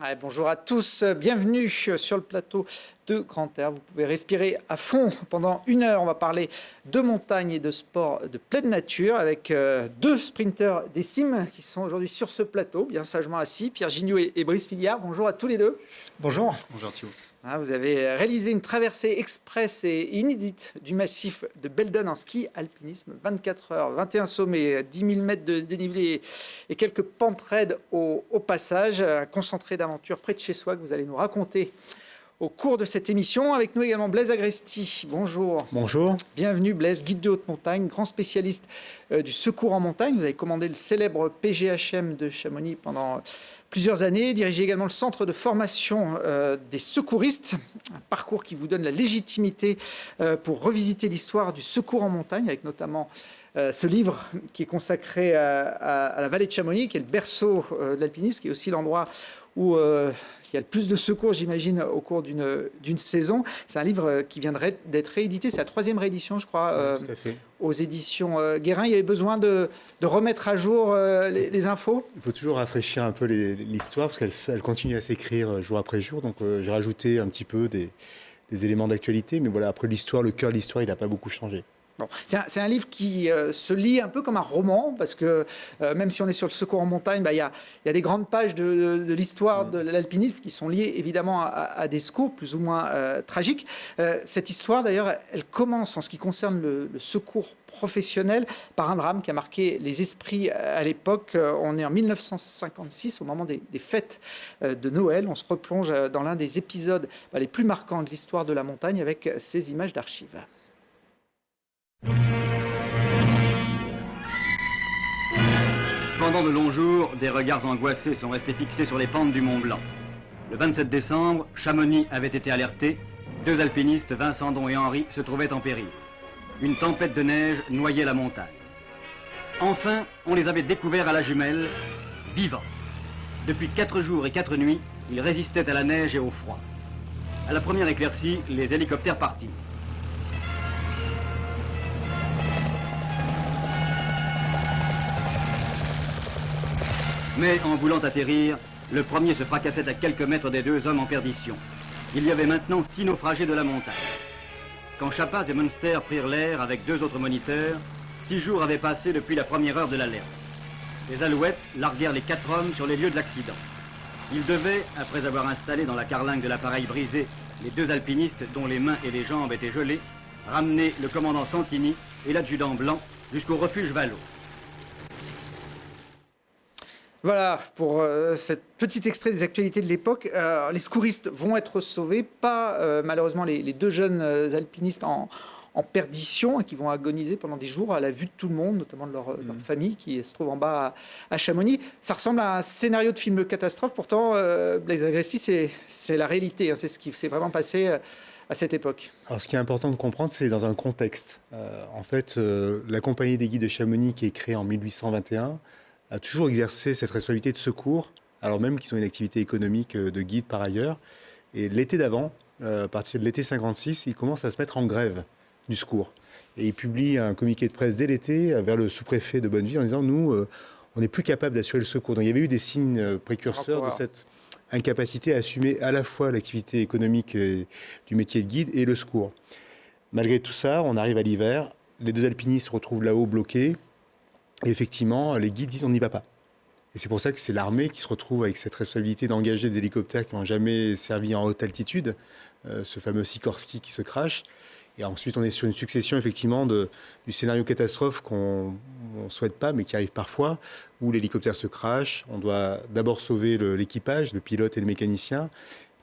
Ouais, bonjour à tous, bienvenue sur le plateau de Grand Air. Vous pouvez respirer à fond pendant 1 heure. On va parler de montagne et de sport de pleine nature avec deux sprinteurs des cimes qui sont aujourd'hui sur ce plateau, bien sagement assis, Pierre Gignoux et Brice Filiard. Bonjour à tous les deux. Bonjour. Bonjour Thibaut. Vous avez réalisé une traversée express et inédite du massif de Belledonne en ski alpinisme. 24 heures, 21 sommets, 10 000 mètres de dénivelé et quelques pentes raides au passage. Un concentré d'aventure près de chez soi que vous allez nous raconter au cours de cette émission. Avec nous également Blaise Agresti. Bonjour. Bonjour. Bienvenue Blaise, guide de haute montagne, grand spécialiste du secours en montagne. Vous avez commandé le célèbre PGHM de Chamonix pendant plusieurs années, dirigez également le centre de formation des secouristes, un parcours qui vous donne la légitimité pour revisiter l'histoire du secours en montagne, avec notamment ce livre qui est consacré à la vallée de Chamonix, qui est le berceau de l'alpinisme, qui est aussi l'endroit où il y a le plus de secours, j'imagine, au cours d'une saison. C'est un livre qui vient d'être réédité, c'est la 3e réédition, je crois, Tout à fait. Aux éditions Guérin. Il y avait besoin de remettre à jour les infos. Il faut toujours rafraîchir un peu l'histoire, parce qu'elle continue à s'écrire jour après jour. Donc j'ai rajouté un petit peu des éléments d'actualité. Mais voilà, après l'histoire, le cœur de l'histoire, il n'a pas beaucoup changé. Bon, c'est un livre qui se lit un peu comme un roman, parce que même si on est sur le secours en montagne, il y a des grandes pages de l'histoire de l'alpinisme qui sont liées évidemment à des secours plus ou moins tragiques. Cette histoire, d'ailleurs, elle commence en ce qui concerne le secours professionnel par un drame qui a marqué les esprits à l'époque. On est en 1956, au moment des fêtes de Noël. On se replonge dans l'un des épisodes les plus marquants de l'histoire de la montagne avec ces images d'archives. Pendant de longs jours, des regards angoissés sont restés fixés sur les pentes du Mont Blanc. Le 27 décembre, Chamonix avait été alerté. 2 alpinistes, Vincent Don et Henri, se trouvaient en péril. Une tempête de neige noyait la montagne. Enfin, on les avait découverts à la jumelle, vivants. Depuis 4 jours et 4 nuits, ils résistaient à la neige et au froid. À la première éclaircie, les hélicoptères partirent. Mais en voulant atterrir, le premier se fracassait à quelques mètres des 2 hommes en perdition. Il y avait maintenant 6 naufragés de la montagne. Quand Chappaz et Munster prirent l'air avec 2 autres moniteurs, 6 jours avaient passé depuis la première heure de l'alerte. Les Alouettes larguèrent les 4 hommes sur les lieux de l'accident. Ils devaient, après avoir installé dans la carlingue de l'appareil brisé les 2 alpinistes dont les mains et les jambes étaient gelées, ramener le commandant Santini et l'adjudant Blanc jusqu'au refuge Vallot. Voilà pour cet petit extrait des actualités de l'époque. Les secouristes vont être sauvés, pas malheureusement les 2 jeunes alpinistes en perdition qui vont agoniser pendant des jours à la vue de tout le monde, notamment de leur famille qui se trouve en bas à Chamonix. Ça ressemble à un scénario de film catastrophe, pourtant Blaise Agresti, c'est la réalité, hein, c'est ce qui s'est vraiment passé à cette époque. Alors ce qui est important de comprendre, c'est dans un contexte. En fait, la compagnie des guides de Chamonix, qui est créée en 1821, a toujours exercé cette responsabilité de secours, alors même qu'ils ont une activité économique de guide par ailleurs. Et l'été d'avant, à partir de l'été 56, ils commencent à se mettre en grève du secours. Et ils publient un communiqué de presse dès l'été vers le sous-préfet de Bonneville en disant « Nous, on n'est plus capable d'assurer le secours ». Donc il y avait eu des signes précurseurs de cette incapacité à assumer à la fois l'activité économique du métier de guide et le secours. Malgré tout ça, on arrive à l'hiver, les 2 alpinistes se retrouvent là-haut bloqués. Et effectivement, les guides disent on n'y va pas. Et c'est pour ça que c'est l'armée qui se retrouve avec cette responsabilité d'engager des hélicoptères qui n'ont jamais servi en haute altitude, ce fameux Sikorsky qui se crache. Et ensuite, on est sur une succession effectivement du scénario catastrophe qu'on ne souhaite pas, mais qui arrive parfois, où l'hélicoptère se crache. On doit d'abord sauver l'équipage, le pilote et le mécanicien.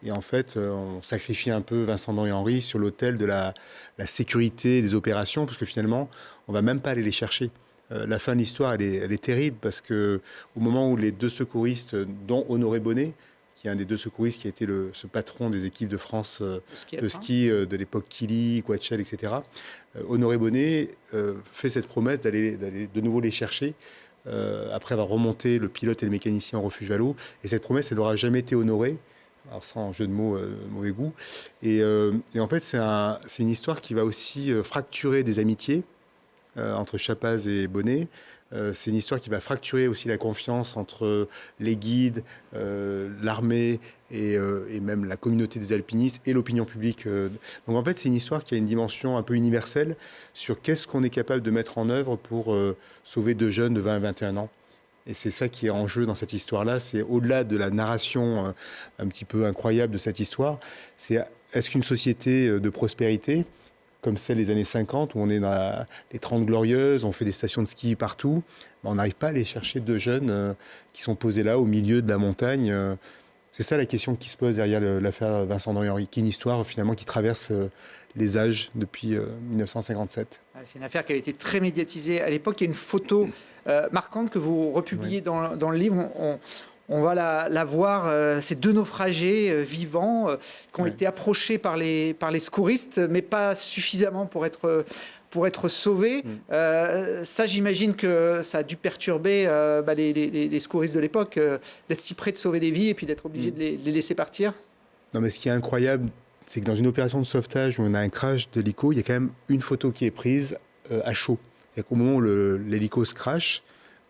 Et en fait, on sacrifie un peu Vincent Don et Henri sur l'autel de la sécurité des opérations, parce que finalement, on ne va même pas aller les chercher. La fin de l'histoire, elle est terrible parce que au moment où les 2 secouristes, dont Honoré Bonnet, qui est un des 2 secouristes qui a été ce patron des équipes de France de ski de l'époque Killy, Coachel, etc., Honoré Bonnet fait cette promesse d'aller de nouveau les chercher après avoir remonté le pilote et le mécanicien au refuge Vallot. Et cette promesse, elle n'aura jamais été honorée. Alors sans jeu de mots, mauvais goût. Et en fait, c'est une histoire qui va aussi fracturer des amitiés. entre Chapaz et Bonnet. C'est une histoire qui va fracturer aussi la confiance entre les guides, l'armée et même la communauté des alpinistes et l'opinion publique. Donc en fait, c'est une histoire qui a une dimension un peu universelle sur qu'est-ce qu'on est capable de mettre en œuvre pour sauver 2 jeunes de 20 à 21 ans. Et c'est ça qui est en jeu dans cette histoire-là. C'est au-delà de la narration un petit peu incroyable de cette histoire. C'est est-ce qu'une société de prospérité, comme celle des années 50, où on est dans les 30 glorieuses, on fait des stations de ski partout, on n'arrive pas à aller chercher 2 jeunes qui sont posés là, au milieu de la montagne. C'est ça la question qui se pose derrière l'affaire Vincent Henry, qui est une histoire finalement qui traverse les âges depuis 1957. C'est une affaire qui avait été très médiatisée à l'époque. Il y a une photo marquante que vous republiez dans le livre. On va la voir, ces 2 naufragés vivants qui ont été approchés par les secouristes, mais pas suffisamment pour être sauvés. Ça, j'imagine que ça a dû perturber les secouristes de l'époque, d'être si près de sauver des vies et puis d'être obligés de les laisser partir. Non, mais ce qui est incroyable, c'est que dans une opération de sauvetage où on a un crash d'hélico, il y a quand même une photo qui est prise à chaud. C'est-à-dire qu'au moment où l'hélico se crash,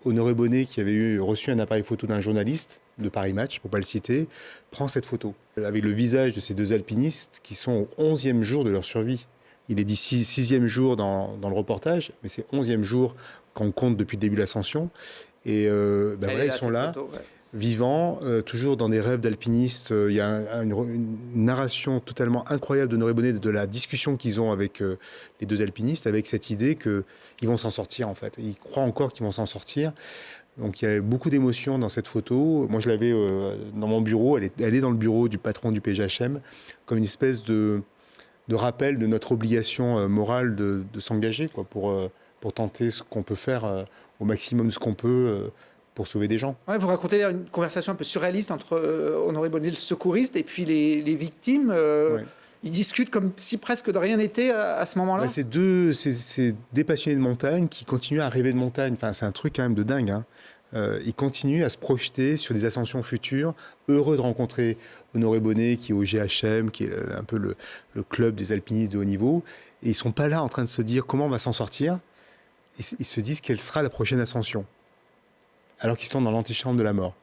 Honoré Bonnet, qui avait reçu un appareil photo d'un journaliste de Paris Match, pour ne pas le citer, prend cette photo avec le visage de ces 2 alpinistes qui sont au 11e jour de leur survie. Il est dit 6e jour dans le reportage, mais c'est 11e jour quand on compte depuis le début de l'ascension. Et voilà, ils sont là, vivants, toujours dans des rêves d'alpinistes. Il y a une narration totalement incroyable d'Honoré Bonnet de la discussion qu'ils ont avec les 2 alpinistes, avec cette idée qu'ils vont s'en sortir en fait. Ils croient encore qu'ils vont s'en sortir. Donc il y a beaucoup d'émotions dans cette photo. Moi je l'avais dans mon bureau, elle est dans le bureau du patron du PGHM, comme une espèce de rappel de notre obligation morale de s'engager pour tenter ce qu'on peut faire au maximum de ce qu'on peut pour sauver des gens. Ouais, vous racontez une conversation un peu surréaliste entre Honoré Bonnet, le secouriste, et puis les victimes. Ils discutent comme si presque de rien n'était à ce moment-là. C'est des passionnés de montagne qui continuent à rêver de montagne. Enfin, c'est un truc quand même de dingue. Hein. Ils continuent à se projeter sur des ascensions futures, heureux de rencontrer Honoré Bonnet, qui est au GHM, qui est un peu le club des alpinistes de haut niveau. Et ils ne sont pas là en train de se dire comment on va s'en sortir. Ils se disent quelle sera la prochaine ascension, alors qu'ils sont dans l'antichambre de la mort.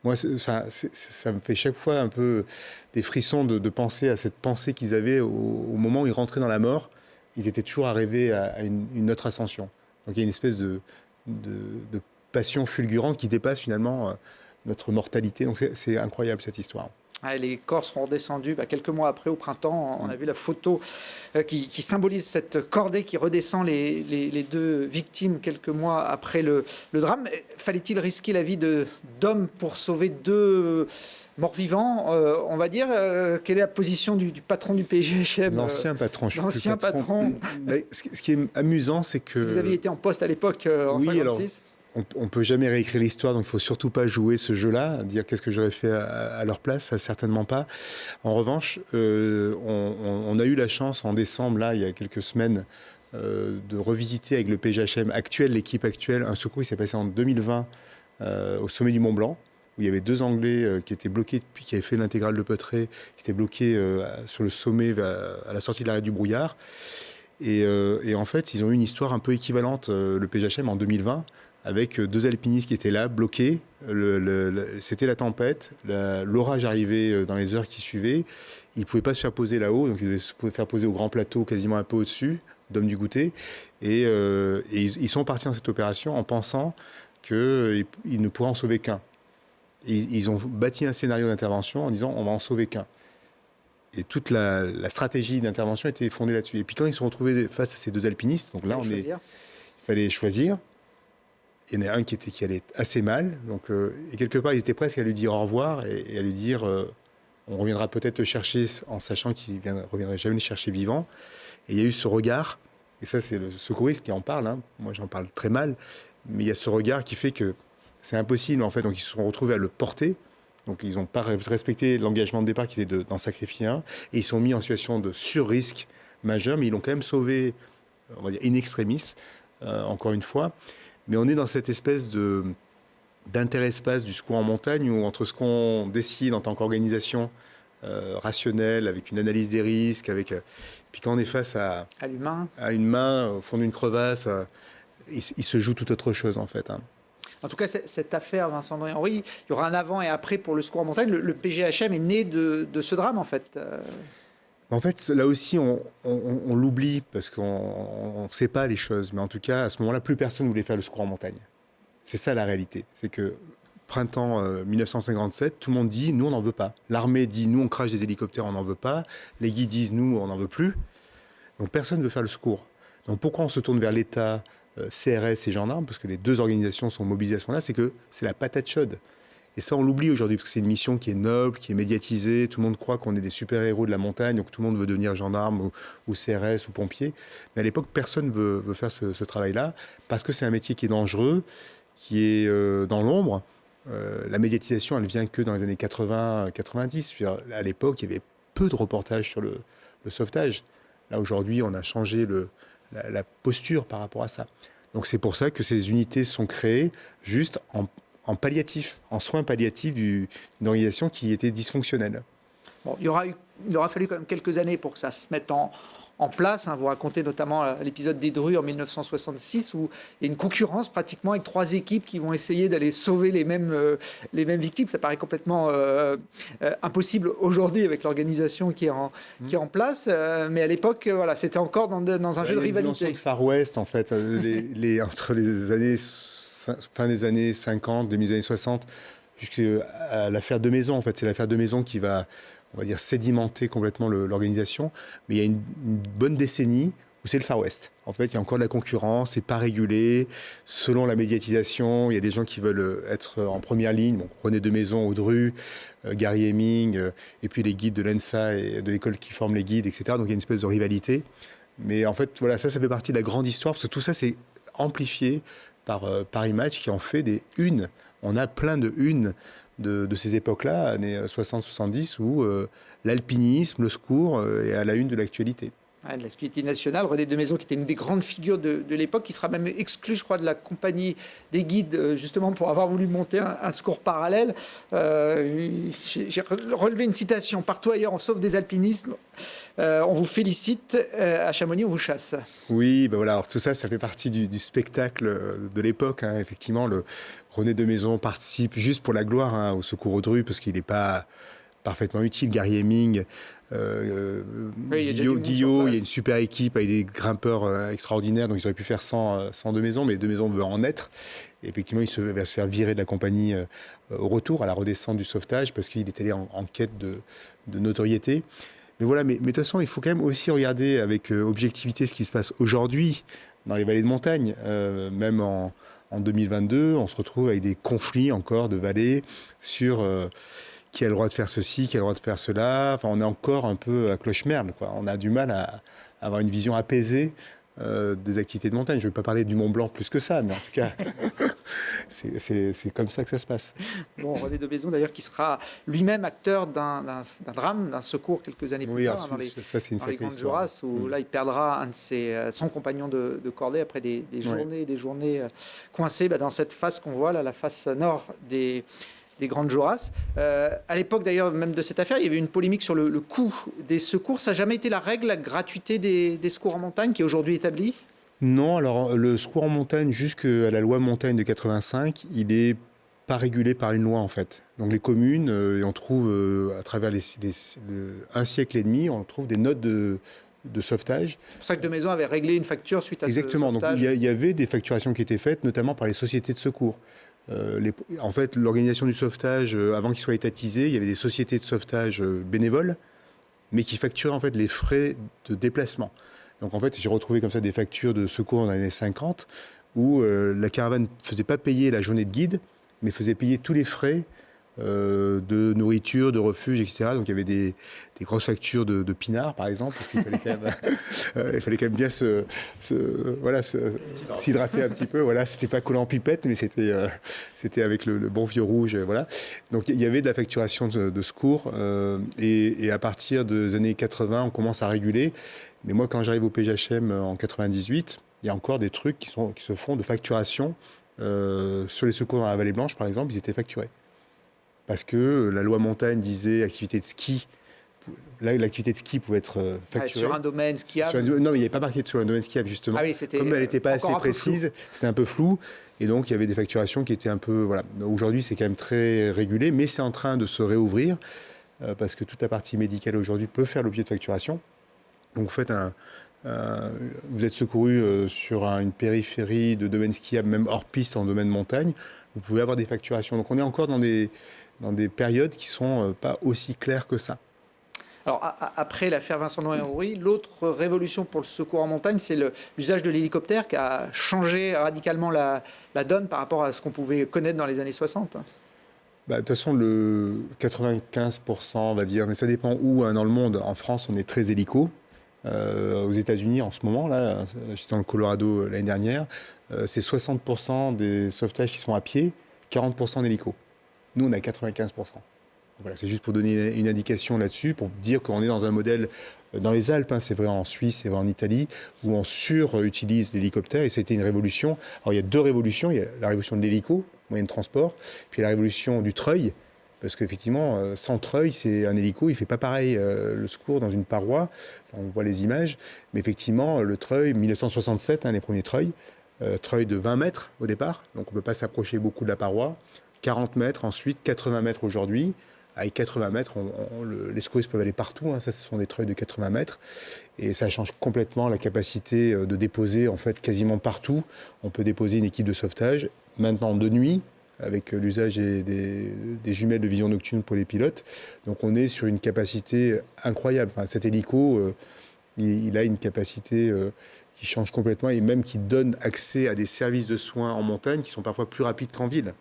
Moi, ça me fait chaque fois un peu des frissons de penser à cette pensée qu'ils avaient au moment où ils rentraient dans la mort. Ils étaient toujours à rêver à une autre ascension. Donc il y a une espèce de passion fulgurante qui dépasse finalement notre mortalité. Donc c'est incroyable cette histoire. Les corps seront redescendus quelques mois après, au printemps. On a vu la photo qui symbolise cette cordée qui redescend les 2 victimes quelques mois après le drame. Fallait-il risquer la vie d'hommes pour sauver 2 morts-vivants, on va dire? Quelle est la position du patron du PGHM? L'ancien patron. L'ancien patron. Mais ce qui est amusant, c'est que... Si vous aviez été en poste à l'époque, en 1956. On ne peut jamais réécrire l'histoire, donc il ne faut surtout pas jouer ce jeu-là, dire qu'est-ce que j'aurais fait à leur place, ça certainement pas. En revanche, on a eu la chance en décembre, là, il y a quelques semaines, de revisiter avec le PGHM actuel, l'équipe actuelle, un secours qui s'est passé en 2020 au sommet du Mont Blanc, où il y avait 2 Anglais qui étaient bloqués, qui avaient fait l'intégrale de Petré, qui étaient bloqués sur le sommet à la sortie de l'arrêt du brouillard. Et en fait, ils ont eu une histoire un peu équivalente, le PGHM, en 2020, avec 2 alpinistes qui étaient là, bloqués. C'était la tempête, l'orage arrivait dans les heures qui suivaient. Ils ne pouvaient pas se faire poser là-haut, donc ils devaient se faire poser au grand plateau, quasiment un peu au-dessus, Dôme du Goûter. Et ils sont partis dans cette opération en pensant qu'ils ne pourraient en sauver qu'un. Ils ont bâti un scénario d'intervention en disant on va en sauver qu'un. Et toute la stratégie d'intervention était fondée là-dessus. Et puis quand ils se sont retrouvés face à ces 2 alpinistes, donc là il fallait choisir. Il y en a un qui allait assez mal. Donc, et quelque part, ils étaient presque à lui dire au revoir et à lui dire on reviendra peut-être te chercher en sachant qu'il ne reviendrait jamais le chercher vivant. Et il y a eu ce regard, et ça c'est le secouriste qui en parle, hein. Moi j'en parle très mal, mais il y a ce regard qui fait que c'est impossible en fait. Donc ils se sont retrouvés à le porter. Donc ils n'ont pas respecté l'engagement de départ qui était d'en sacrifier un. Et ils sont mis en situation de sur-risque majeur, mais ils l'ont quand même sauvé, on va dire, in extremis, encore une fois. Mais on est dans cette espèce d'interespace du secours en montagne où entre ce qu'on décide en tant qu'organisation rationnelle, avec une analyse des risques, avec Puis quand on est face à l'humain. À une main au fond d'une crevasse, il se joue tout autre chose en fait. En tout cas, cette affaire, Vincent Henry, il y aura un avant et après pour le secours en montagne. Le PGHM est né de ce drame, en fait. En fait, là aussi, on l'oublie parce qu'on ne sait pas les choses. Mais en tout cas, à ce moment-là, plus personne ne voulait faire le secours en montagne. C'est ça la réalité. C'est que printemps 1957, tout le monde dit, nous, on n'en veut pas. L'armée dit, nous, on crache des hélicoptères, on n'en veut pas. Les guides disent, nous, on n'en veut plus. Donc personne ne veut faire le secours. Donc pourquoi on se tourne vers l'État, CRS et gendarmes, parce que les deux organisations sont mobilisées à ce moment-là, c'est que c'est la patate chaude. Et ça, on l'oublie aujourd'hui, parce que c'est une mission qui est noble, qui est médiatisée. Tout le monde croit qu'on est des super-héros de la montagne, donc tout le monde veut devenir gendarme ou CRS ou pompier. Mais à l'époque, personne ne veut faire ce travail-là, parce que c'est un métier qui est dangereux, qui est dans l'ombre. La médiatisation, elle vient que dans les années 80-90. À l'époque, il y avait peu de reportages sur le sauvetage. Là, aujourd'hui, on a changé la posture par rapport à ça. Donc, c'est pour ça que ces unités sont créées juste en palliatif, en soins palliatifs d'une organisation qui était dysfonctionnelle. Bon, il aura fallu quand même quelques années pour que ça se mette en place. Vous racontez notamment l'épisode des Drus en 1966 où il y a une concurrence pratiquement avec 3 équipes qui vont essayer d'aller sauver les mêmes victimes. Ça paraît complètement impossible aujourd'hui avec l'organisation qui est en place. Mais à l'époque, voilà, c'était encore dans un jeu de rivalité. De Far West, en fait, entre les années fin des années 50, début des années 60, jusqu'à l'affaire de Maison. En fait, c'est l'affaire de Maison qui va, on va dire, sédimenter complètement l'organisation. Mais il y a une bonne décennie où c'est le Far West. En fait, il y a encore de la concurrence, c'est pas régulé. Selon la médiatisation, il y a des gens qui veulent être en première ligne. Bon, René de Maison, Audru, Gary Heming, et puis les guides de l'ENSA et de l'école qui forment les guides, etc. Donc il y a une espèce de rivalité. Mais en fait, voilà, ça fait partie de la grande histoire, parce que tout ça, c'est amplifié par Paris Match qui en fait des unes. On a plein de unes de ces époques-là, années 60-70, où l'alpinisme, le secours est à la une de l'actualité. De l'actualité nationale. René de Maison, qui était une des grandes figures de l'époque, qui sera même exclu, je crois, de la compagnie des guides, justement pour avoir voulu monter un secours parallèle. J'ai relevé une citation. Partout ailleurs, on sauve des alpinistes. On vous félicite. À Chamonix, on vous chasse. Oui, ben voilà. Alors tout ça, ça fait partie du spectacle de l'époque. Effectivement, René de Maison participe juste pour la gloire au secours aux Drus, parce qu'il n'est pas parfaitement utile. Gary Heming, Guillot, il y a une super équipe avec des grimpeurs extraordinaires, donc ils auraient pu faire 100 de Maison, mais de Maison veut en être. Et effectivement, il va se faire virer de la compagnie au retour, à la redescente du sauvetage, parce qu'il est allé en quête de notoriété. Mais voilà, mais de toute façon, il faut quand même aussi regarder avec objectivité ce qui se passe aujourd'hui dans les vallées de montagne. Même en 2022, on se retrouve avec des conflits encore de vallées sur qui a le droit de faire ceci, qui a le droit de faire cela. Enfin, on est encore un peu à cloche-merle, quoi. On a du mal à avoir une vision apaisée des activités de montagne. Je ne vais pas parler du Mont Blanc plus que ça, mais en tout cas, c'est comme ça que ça se passe. Bon, René de Maison, d'ailleurs, qui sera lui-même acteur d'un drame, d'un secours quelques années plus tard, dans les Grandes Jorasses, où là, il perdra un de son compagnon de cordée après des journées coincées dans cette face qu'on voit, là, la face nord des Grandes Jorasses. À l'époque, d'ailleurs, même de cette affaire, il y avait une polémique sur le coût des secours. Ça n'a jamais été la règle, la gratuité des secours en montagne, qui est aujourd'hui établie ? Non, alors le secours en montagne, jusqu'à la loi montagne de 85, il n'est pas régulé par une loi, en fait. Donc les communes, et on trouve, à travers un siècle et demi, on trouve des notes de sauvetage. C'est pour ça que de Maison avait réglé une facture suite à ce sauvetage. Exactement. Donc il y avait des facturations qui étaient faites, notamment par les sociétés de secours. En fait, l'organisation du sauvetage, avant qu'il soit étatisé, il y avait des sociétés de sauvetage bénévoles, mais qui facturaient en fait les frais de déplacement. Donc en fait, j'ai retrouvé comme ça des factures de secours dans les années 50, où la caravane ne faisait pas payer la journée de guide, mais faisait payer tous les frais de nourriture, de refuge, etc. Donc il y avait des grosses factures de pinard, par exemple, parce qu'il fallait quand même, bien s'hydrater un petit peu. Voilà, c'était pas collant en pipette, mais c'était avec le bon vieux rouge. Voilà. Donc il y avait de la facturation de secours, et à partir des années 80, on commence à réguler. Mais moi, quand j'arrive au PGHM en 98, il y a encore des trucs qui se font de facturation. Sur les secours dans la Vallée Blanche, par exemple, ils étaient facturés. Parce que la loi montagne disait activité de ski là, l'activité de ski pouvait être facturée. Sur un domaine skiable. Non, mais il n'y avait pas marqué sur un domaine skiable, justement. Ah oui, comme elle n'était pas assez précise, c'était un peu flou. Et donc, il y avait des facturations qui étaient un peu... Voilà. Aujourd'hui, c'est quand même très régulé, mais c'est en train de se réouvrir parce que toute la partie médicale aujourd'hui peut faire l'objet de facturation. Donc, vous êtes secouru sur une périphérie de domaine skiable, même hors piste, en domaine montagne. Vous pouvez avoir des facturations. Donc, on est encore dans des périodes qui ne sont pas aussi claires que ça. Alors, après l'affaire Vincent Noël-Houry, l'autre révolution pour le secours en montagne, c'est l'usage de l'hélicoptère qui a changé radicalement la donne par rapport à ce qu'on pouvait connaître dans les années 60. De toute façon, le 95%, on va dire, mais ça dépend où dans le monde. En France, on est très hélico. Aux États-Unis, en ce moment, là, j'étais dans le Colorado l'année dernière, c'est 60% des sauvetages qui sont à pied, 40% d'hélico. Nous, on a 95%. Voilà, c'est juste pour donner une indication là-dessus, pour dire qu'on est dans un modèle dans les Alpes, hein, c'est vrai en Suisse, c'est vrai en Italie, où on surutilise l'hélicoptère, et c'était une révolution. Alors il y a deux révolutions, il y a la révolution de l'hélico, moyen de transport, puis la révolution du treuil, parce qu'effectivement, sans treuil, c'est un hélico, il ne fait pas pareil le secours dans une paroi, on voit les images, mais effectivement, le treuil, 1967, les premiers treuils, treuil de 20 mètres au départ, donc on ne peut pas s'approcher beaucoup de la paroi, 40 mètres ensuite, 80 mètres aujourd'hui. Avec 80 mètres, les secouristes peuvent aller partout. Ça, ce sont des treuils de 80 mètres. Et ça change complètement la capacité de déposer, en fait, quasiment partout. On peut déposer une équipe de sauvetage. Maintenant, de nuit, avec l'usage des jumelles de vision nocturne pour les pilotes. Donc, on est sur une capacité incroyable. Enfin, cet hélico, il a une capacité qui change complètement et même qui donne accès à des services de soins en montagne qui sont parfois plus rapides qu'en ville.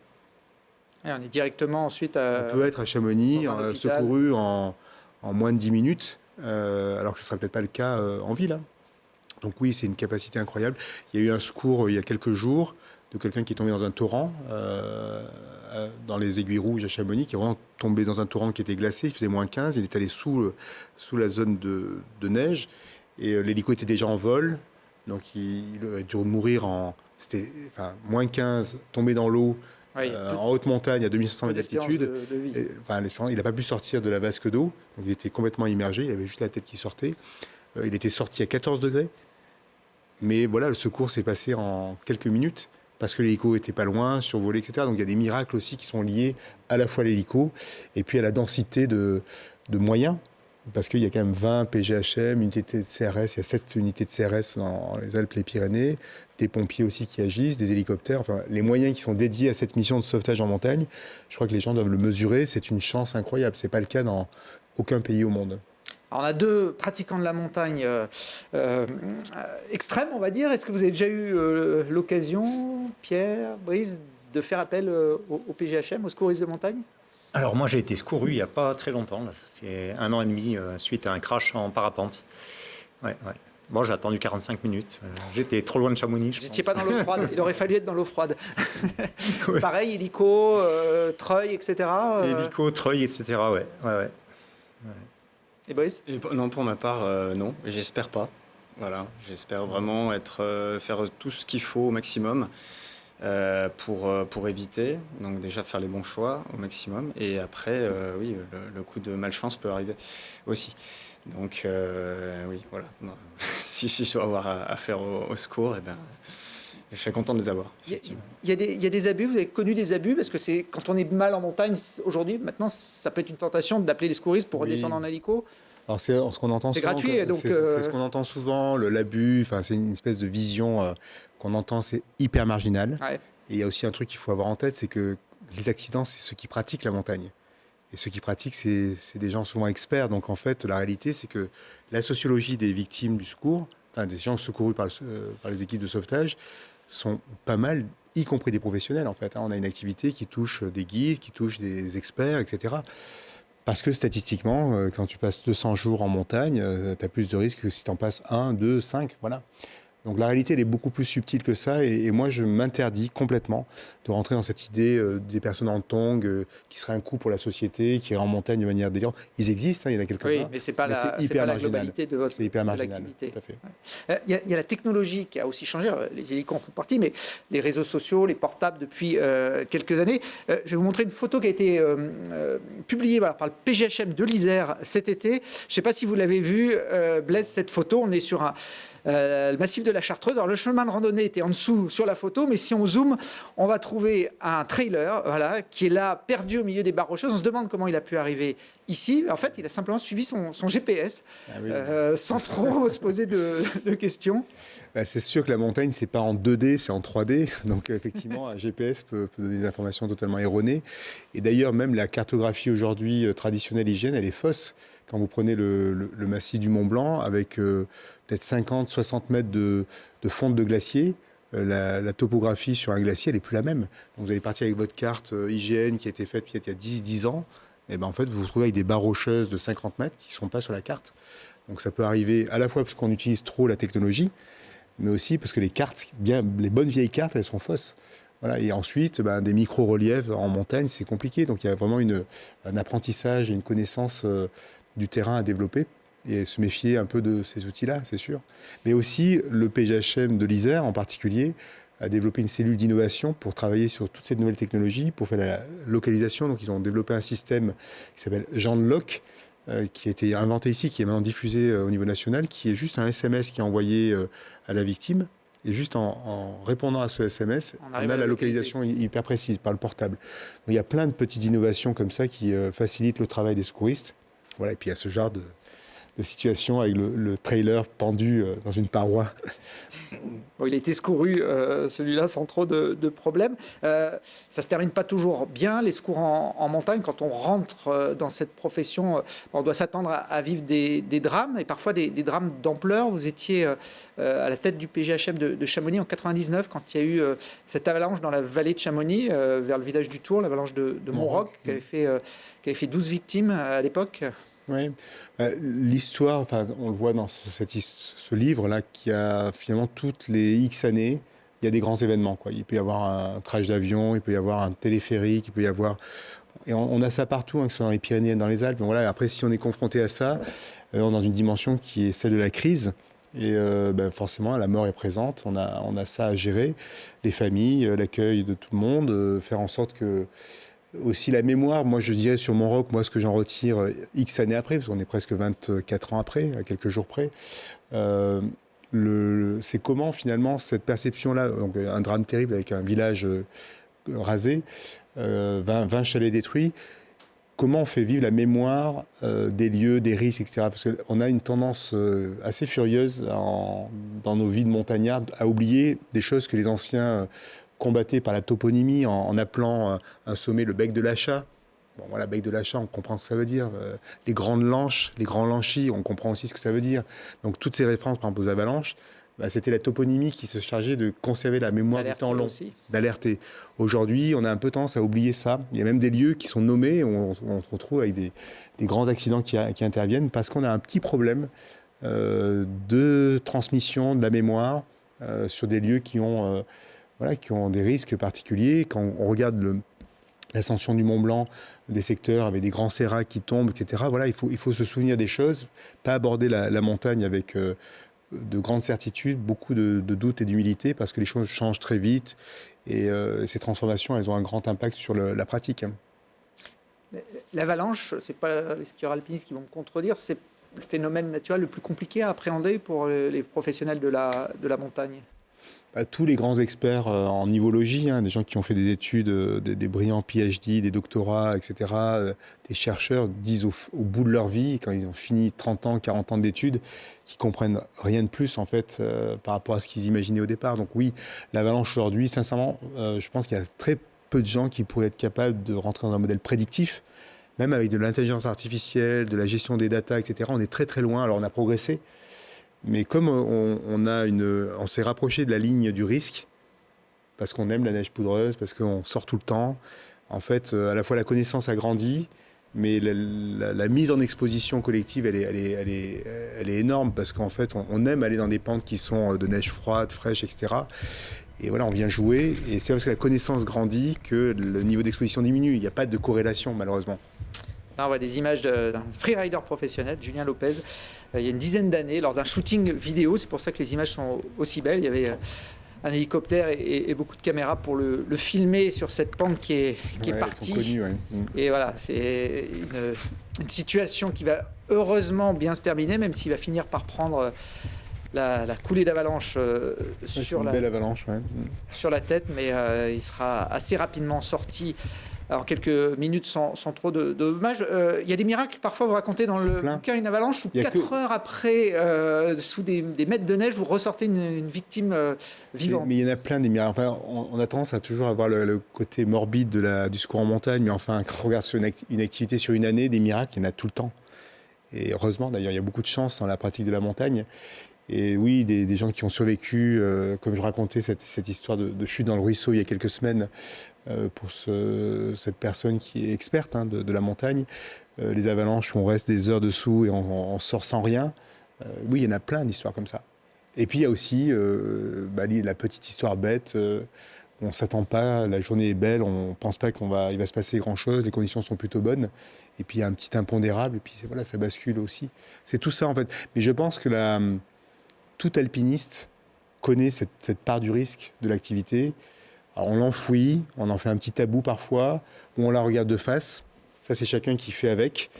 Et on est directement ensuite on peut être à Chamonix, secouru en moins de 10 minutes, alors que ce ne sera peut-être pas le cas en ville. Donc oui, c'est une capacité incroyable. Il y a eu un secours il y a quelques jours de quelqu'un qui est tombé dans un torrent, dans les Aiguilles Rouges à Chamonix, qui est vraiment tombé dans un torrent qui était glacé, il faisait moins 15, il est allé sous la zone de neige, et l'hélico était déjà en vol, donc il aurait dû mourir moins 15, tombé dans l'eau, en haute montagne à 2500 mètres d'altitude. Il n'a pas pu sortir de la vasque d'eau, donc il était complètement immergé, il avait juste la tête qui sortait. Il était sorti à 14 degrés, mais voilà, le secours s'est passé en quelques minutes parce que l'hélico était pas loin, survolé, etc. Donc il y a des miracles aussi qui sont liés à la fois à l'hélico et puis à la densité de moyens. Parce qu'il y a quand même 20 PGHM, unités de CRS, il y a 7 unités de CRS dans les Alpes, les Pyrénées, des pompiers aussi qui agissent, des hélicoptères, enfin les moyens qui sont dédiés à cette mission de sauvetage en montagne, je crois que les gens doivent le mesurer, c'est une chance incroyable, ce n'est pas le cas dans aucun pays au monde. Alors on a deux pratiquants de la montagne extrêmes, on va dire. Est-ce que vous avez déjà eu l'occasion, Pierre, Brice, de faire appel au PGHM, aux secouristes de montagne ? Alors moi j'ai été secouru il n'y a pas très longtemps, là. Ça fait 1 an et demi suite à un crash en parapente. Ouais. Bon, j'ai attendu 45 minutes, j'étais trop loin de Chamonix. Vous n'étiez pas dans l'eau froide, il aurait fallu être dans l'eau froide. Ouais. Pareil, hélico, treuil, etc. Hélico, treuil, etc. Ouais. Et Brice ? Non, pour ma part, non, j'espère pas. Voilà, j'espère vraiment faire tout ce qu'il faut au maximum. Pour éviter, donc déjà faire les bons choix au maximum, et après, oui, le coup de malchance peut arriver aussi. Donc, oui, voilà. Non. si je dois avoir affaire au secours, je serais content de les avoir. Il y a des abus, vous avez connu des abus, parce que c'est quand on est mal en montagne, aujourd'hui, maintenant, ça peut être une tentation d'appeler les secouristes pour redescendre en hélico. Alors c'est ce qu'on entend souvent. C'est gratuit, donc c'est ce qu'on entend souvent, l'abus. Enfin, c'est une espèce de vision qu'on entend, c'est hyper marginal. Ouais. Et il y a aussi un truc qu'il faut avoir en tête, c'est que les accidents, c'est ceux qui pratiquent la montagne. Et ceux qui pratiquent, c'est des gens souvent experts. Donc en fait, la réalité, c'est que la sociologie des victimes du secours, enfin des gens secourus par les équipes de sauvetage, sont pas mal, y compris des professionnels en fait. On a une activité qui touche des guides, qui touche des experts, etc. Parce que statistiquement, quand tu passes 200 jours en montagne, tu as plus de risques que si tu en passes 1, 2, 5, voilà. Donc la réalité, elle est beaucoup plus subtile que ça. Et moi, je m'interdis complètement de rentrer dans cette idée des personnes en tongs qui seraient un coût pour la société, qui iraient en montagne de manière délirante. Ils existent, il y en a quelques-uns. Oui, mais ce n'est pas, la globalité de votre activité. Tout à fait. Il y a la technologie qui a aussi changé. Les hélicos en font partie, mais les réseaux sociaux, les portables depuis quelques années. Je vais vous montrer une photo qui a été publiée par le PGHM de l'Isère cet été. Je ne sais pas si vous l'avez vu, Blaise, cette photo. On est sur le massif de la Chartreuse. Alors le chemin de randonnée était en dessous sur la photo, mais si on zoome, on va trouver un trailer, voilà, qui est là, perdu au milieu des barres rocheuses. On se demande comment il a pu arriver ici. En fait, il a simplement suivi son GPS, sans trop se poser de questions. C'est sûr que la montagne, c'est pas en 2D, c'est en 3D. Donc effectivement, un GPS peut donner des informations totalement erronées. Et d'ailleurs, même la cartographie aujourd'hui traditionnelle hygiène, elle est fausse. Quand vous prenez le massif du Mont Blanc avec peut-être 50, 60 mètres de fonte de glacier, la topographie sur un glacier, elle n'est plus la même. Donc vous allez partir avec votre carte IGN qui a été faite peut-être il y a 10 ans. Et ben en fait, vous vous retrouvez avec des barres rocheuses de 50 mètres qui ne sont pas sur la carte. Donc ça peut arriver à la fois parce qu'on utilise trop la technologie, mais aussi parce que les cartes, les bonnes vieilles cartes, elles sont fausses. Voilà. Et ensuite, des micro-reliefs en montagne, c'est compliqué. Donc il y a vraiment un apprentissage et une connaissance du terrain à développer et se méfier un peu de ces outils-là, c'est sûr. Mais aussi, le PGHM de l'Isère, en particulier, a développé une cellule d'innovation pour travailler sur toutes ces nouvelles technologies, pour faire la localisation. Donc ils ont développé un système qui s'appelle JanLoc, qui a été inventé ici, qui est maintenant diffusé au niveau national, qui est juste un SMS qui est envoyé à la victime. Et juste en répondant à ce SMS, on a la localisation hyper précise par le portable. Donc, il y a plein de petites innovations comme ça qui facilitent le travail des secouristes. Voilà, et puis il y a ce genre de situation avec le trailer pendu dans une paroi. Bon, il a été secouru, celui-là, sans trop de problèmes. Ça ne se termine pas toujours bien, les secours en montagne. Quand on rentre dans cette profession, on doit s'attendre à vivre des drames, et parfois des drames d'ampleur. Vous étiez à la tête du PGHM de Chamonix en 99, quand il y a eu cette avalanche dans la vallée de Chamonix, vers le village du Tour, l'avalanche de Montroc, qui avait fait 12 victimes à l'époque. Oui, l'histoire, on le voit dans ce livre-là, qui a finalement toutes les X années, il y a des grands événements, quoi. Il peut y avoir un crash d'avion, il peut y avoir un téléphérique, il peut y avoir... Et on a ça partout, que ce soit dans les Pyrénées, dans les Alpes. Mais voilà, après, si on est confronté à ça, on est dans une dimension qui est celle de la crise. Et forcément, la mort est présente, on a ça à gérer, les familles, l'accueil de tout le monde, faire en sorte que... Aussi la mémoire, moi je dirais sur Montroc, moi ce que j'en retire X années après, parce qu'on est presque 24 ans après, à quelques jours près, c'est comment finalement cette perception-là, donc un drame terrible avec un village rasé, 20 chalets détruits, comment on fait vivre la mémoire des lieux, des risques, etc. Parce qu'on a une tendance assez furieuse dans nos vies de montagnards à oublier des choses que les anciens... combatté par la toponymie en appelant un sommet le bec de l'Achat. Bon, voilà, bec de l'Achat, on comprend ce que ça veut dire. Les grandes lanches, les grands lanchis, on comprend aussi ce que ça veut dire. Donc, toutes ces références, par exemple, aux avalanches, c'était la toponymie qui se chargeait de conserver la mémoire du temps long, d'alerter. Aujourd'hui, on a un peu tendance à oublier ça. Il y a même des lieux qui sont nommés, on se retrouve avec des grands accidents qui interviennent parce qu'on a un petit problème de transmission de la mémoire sur des lieux qui ont des risques particuliers. Quand on regarde l'ascension du Mont Blanc, des secteurs avec des grands séracs qui tombent, etc., voilà, il faut se souvenir des choses, pas aborder la montagne avec de grandes certitudes, beaucoup de doutes et d'humilité, parce que les choses changent très vite, et ces transformations, elles ont un grand impact sur la pratique. L'avalanche, c'est pas les skieurs alpinistes qui vont me contredire, c'est le phénomène naturel le plus compliqué à appréhender pour les professionnels de la montagne. Tous les grands experts en nivologie, des gens qui ont fait des études, des brillants PhD, des doctorats, etc., des chercheurs disent au bout de leur vie, quand ils ont fini 30 ans, 40 ans d'études, qu'ils comprennent rien de plus en fait par rapport à ce qu'ils imaginaient au départ. Donc oui, l'avalanche aujourd'hui, sincèrement, je pense qu'il y a très peu de gens qui pourraient être capables de rentrer dans un modèle prédictif, même avec de l'intelligence artificielle, de la gestion des datas, etc. On est très très loin, alors on a progressé. Mais comme on s'est rapproché de la ligne du risque, parce qu'on aime la neige poudreuse, parce qu'on sort tout le temps, en fait, à la fois la connaissance a grandi, Mais la mise en exposition collective, elle est énorme parce qu'en fait, on aime aller dans des pentes qui sont de neige froide, fraîche, etc. Et voilà, on vient jouer. Et c'est parce que la connaissance grandit que le niveau d'exposition diminue. Il n'y a pas de corrélation, malheureusement. Là, on voit des images d'un freerider professionnel, Julien Lopez, il y a une dizaine d'années, lors d'un shooting vidéo. C'est pour ça que les images sont aussi belles. Il y avait un hélicoptère et beaucoup de caméras pour le filmer sur cette pente qui est partie. Elles sont connues, ouais. Et voilà, c'est une situation qui va heureusement bien se terminer, même s'il va finir par prendre la coulée d'avalanche Une belle avalanche, ouais. sur la tête, mais il sera assez rapidement sorti. Alors, quelques minutes sans trop de dommages. Il y a des miracles, parfois, vous racontez dans le bouquin, une avalanche où 4 heures après, sous des mètres de neige, vous ressortez une victime vivante. Mais il y en a plein des miracles. Enfin, on a tendance à toujours avoir le côté morbide du secours en montagne, mais enfin, quand on regarde sur une activité sur une année, des miracles, il y en a tout le temps. Et heureusement, d'ailleurs, il y a beaucoup de chance dans la pratique de la montagne. Et oui, des gens qui ont survécu, comme je racontais cette histoire de chute dans le ruisseau il y a quelques semaines, pour cette personne qui est experte de la montagne, les avalanches où on reste des heures dessous et on sort sans rien. Oui, il y en a plein d'histoires comme ça. Et puis il y a aussi la petite histoire bête, on ne s'attend pas, la journée est belle, on ne pense pas qu'il va se passer grand-chose, les conditions sont plutôt bonnes, et puis il y a un petit impondérable, et puis voilà, ça bascule aussi. C'est tout ça en fait. Mais je pense que tout alpiniste connaît cette part du risque de l'activité. Alors on l'enfouit, on en fait un petit tabou parfois, ou on la regarde de face. Ça, c'est chacun qui fait avec.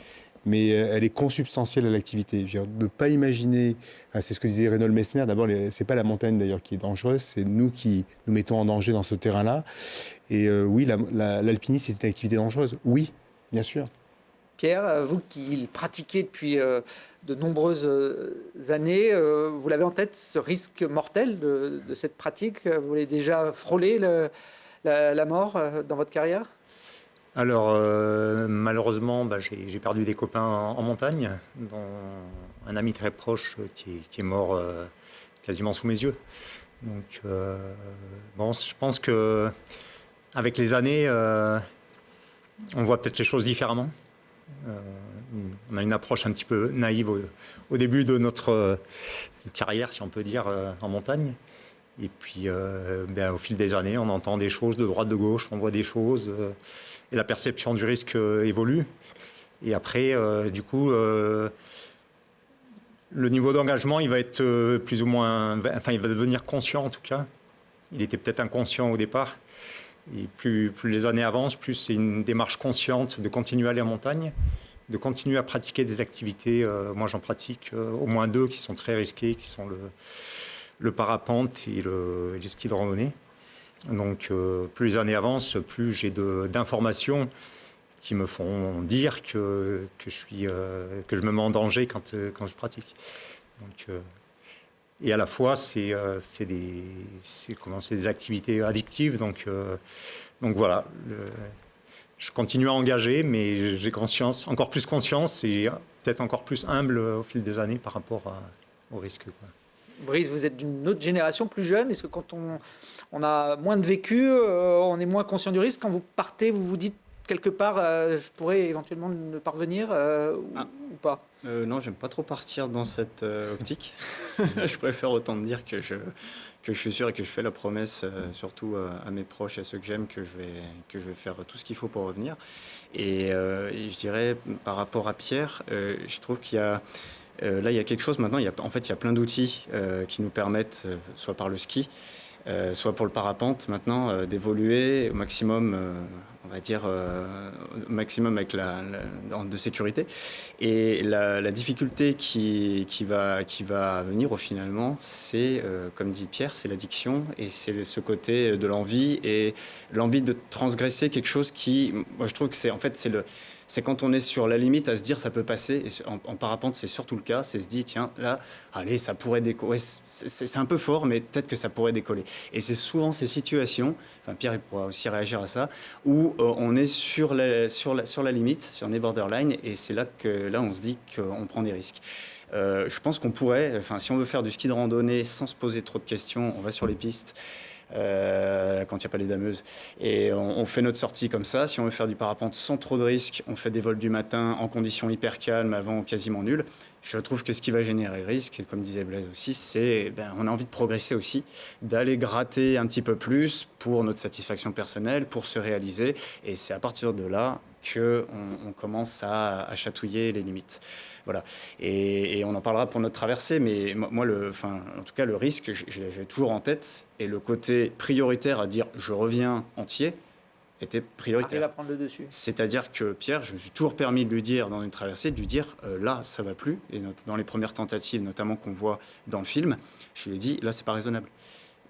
Mais elle est consubstantielle à l'activité. Je veux dire, de ne pas imaginer, c'est ce que disait Reinhold Messner, d'abord, ce n'est pas la montagne d'ailleurs qui est dangereuse, c'est nous qui nous mettons en danger dans ce terrain-là. Et oui, l'alpinisme, c'est une activité dangereuse. Oui, bien sûr. Pierre, vous qui le pratiquez depuis de nombreuses années, vous l'avez en tête, ce risque mortel de cette pratique? Vous avez déjà frôlé la mort dans votre carrière? Alors, malheureusement, j'ai perdu des copains en montagne, dont un ami très proche qui est mort quasiment sous mes yeux. Donc, je pense qu'avec les années, on voit peut-être les choses différemment. On a une approche un petit peu naïve au début de notre carrière, si on peut dire, en montagne. Et puis, au fil des années, on entend des choses de droite, de gauche, on voit des choses, et la perception du risque évolue. Et après, du coup, le niveau d'engagement, il va être plus ou moins... Enfin, il va devenir conscient, en tout cas. Il était peut-être inconscient au départ. Et plus les années avancent, plus c'est une démarche consciente de continuer à aller en montagne, de continuer à pratiquer des activités. Moi, j'en pratique au moins 2 qui sont très risquées, qui sont le parapente et le ski de randonnée. Donc, plus les années avancent, plus j'ai d'informations qui me font dire que je me mets en danger quand je pratique. Donc, et à la fois, c'est des activités addictives. Donc voilà, je continue à engager, mais j'ai encore plus conscience et peut-être encore plus humble au fil des années par rapport au risque, quoi. Brice, vous êtes d'une autre génération, plus jeune. Est-ce que quand on a moins de vécu, on est moins conscient du risque? Quand vous partez, vous vous dites quelque part, je pourrais éventuellement ne pas revenir ou pas? Non, j'aime pas trop partir dans cette optique. Je préfère autant dire que je suis sûr et que je fais la promesse, surtout à mes proches et à ceux que j'aime, que je vais faire tout ce qu'il faut pour revenir. Et je dirais, par rapport à Pierre, je trouve qu'il y a... là, il y a quelque chose maintenant, il y a plein d'outils qui nous permettent, soit par le ski, soit pour le parapente maintenant, d'évoluer au maximum, on va dire, au maximum avec de sécurité. Et la difficulté qui va venir finalement, c'est, comme dit Pierre, c'est l'addiction et c'est ce côté de l'envie et l'envie de transgresser quelque chose qui, moi je trouve que c'est quand on est sur la limite à se dire ça peut passer. Et en parapente, c'est surtout le cas. C'est se dire, tiens, là, allez, ça pourrait décoller. C'est un peu fort, mais peut-être que ça pourrait décoller. Et c'est souvent ces situations, enfin Pierre il pourra aussi réagir à ça, où on est sur la limite, on est borderline, et c'est là on se dit qu'on prend des risques. Je pense qu'on pourrait, si on veut faire du ski de randonnée sans se poser trop de questions, on va sur les pistes. quand il n'y a pas les dameuses. Et on fait notre sortie comme ça. Si on veut faire du parapente sans trop de risques, on fait des vols du matin en conditions hyper calmes, avant quasiment nulles. Je trouve que ce qui va générer le risque, comme disait Blaise aussi, c'est on a envie de progresser aussi, d'aller gratter un petit peu plus pour notre satisfaction personnelle, pour se réaliser. Et c'est à partir de là qu'on commence à chatouiller les limites. Voilà. Et on en parlera pour notre traversée, mais moi, en tout cas, le risque, j'ai toujours en tête, et le côté prioritaire à dire je reviens entier était prioritaire. Il va prendre le dessus. C'est-à-dire que Pierre, je me suis toujours permis de lui dire dans une traversée, de lui dire là, ça va plus. Et dans les premières tentatives, notamment qu'on voit dans le film, je lui ai dit là, c'est pas raisonnable.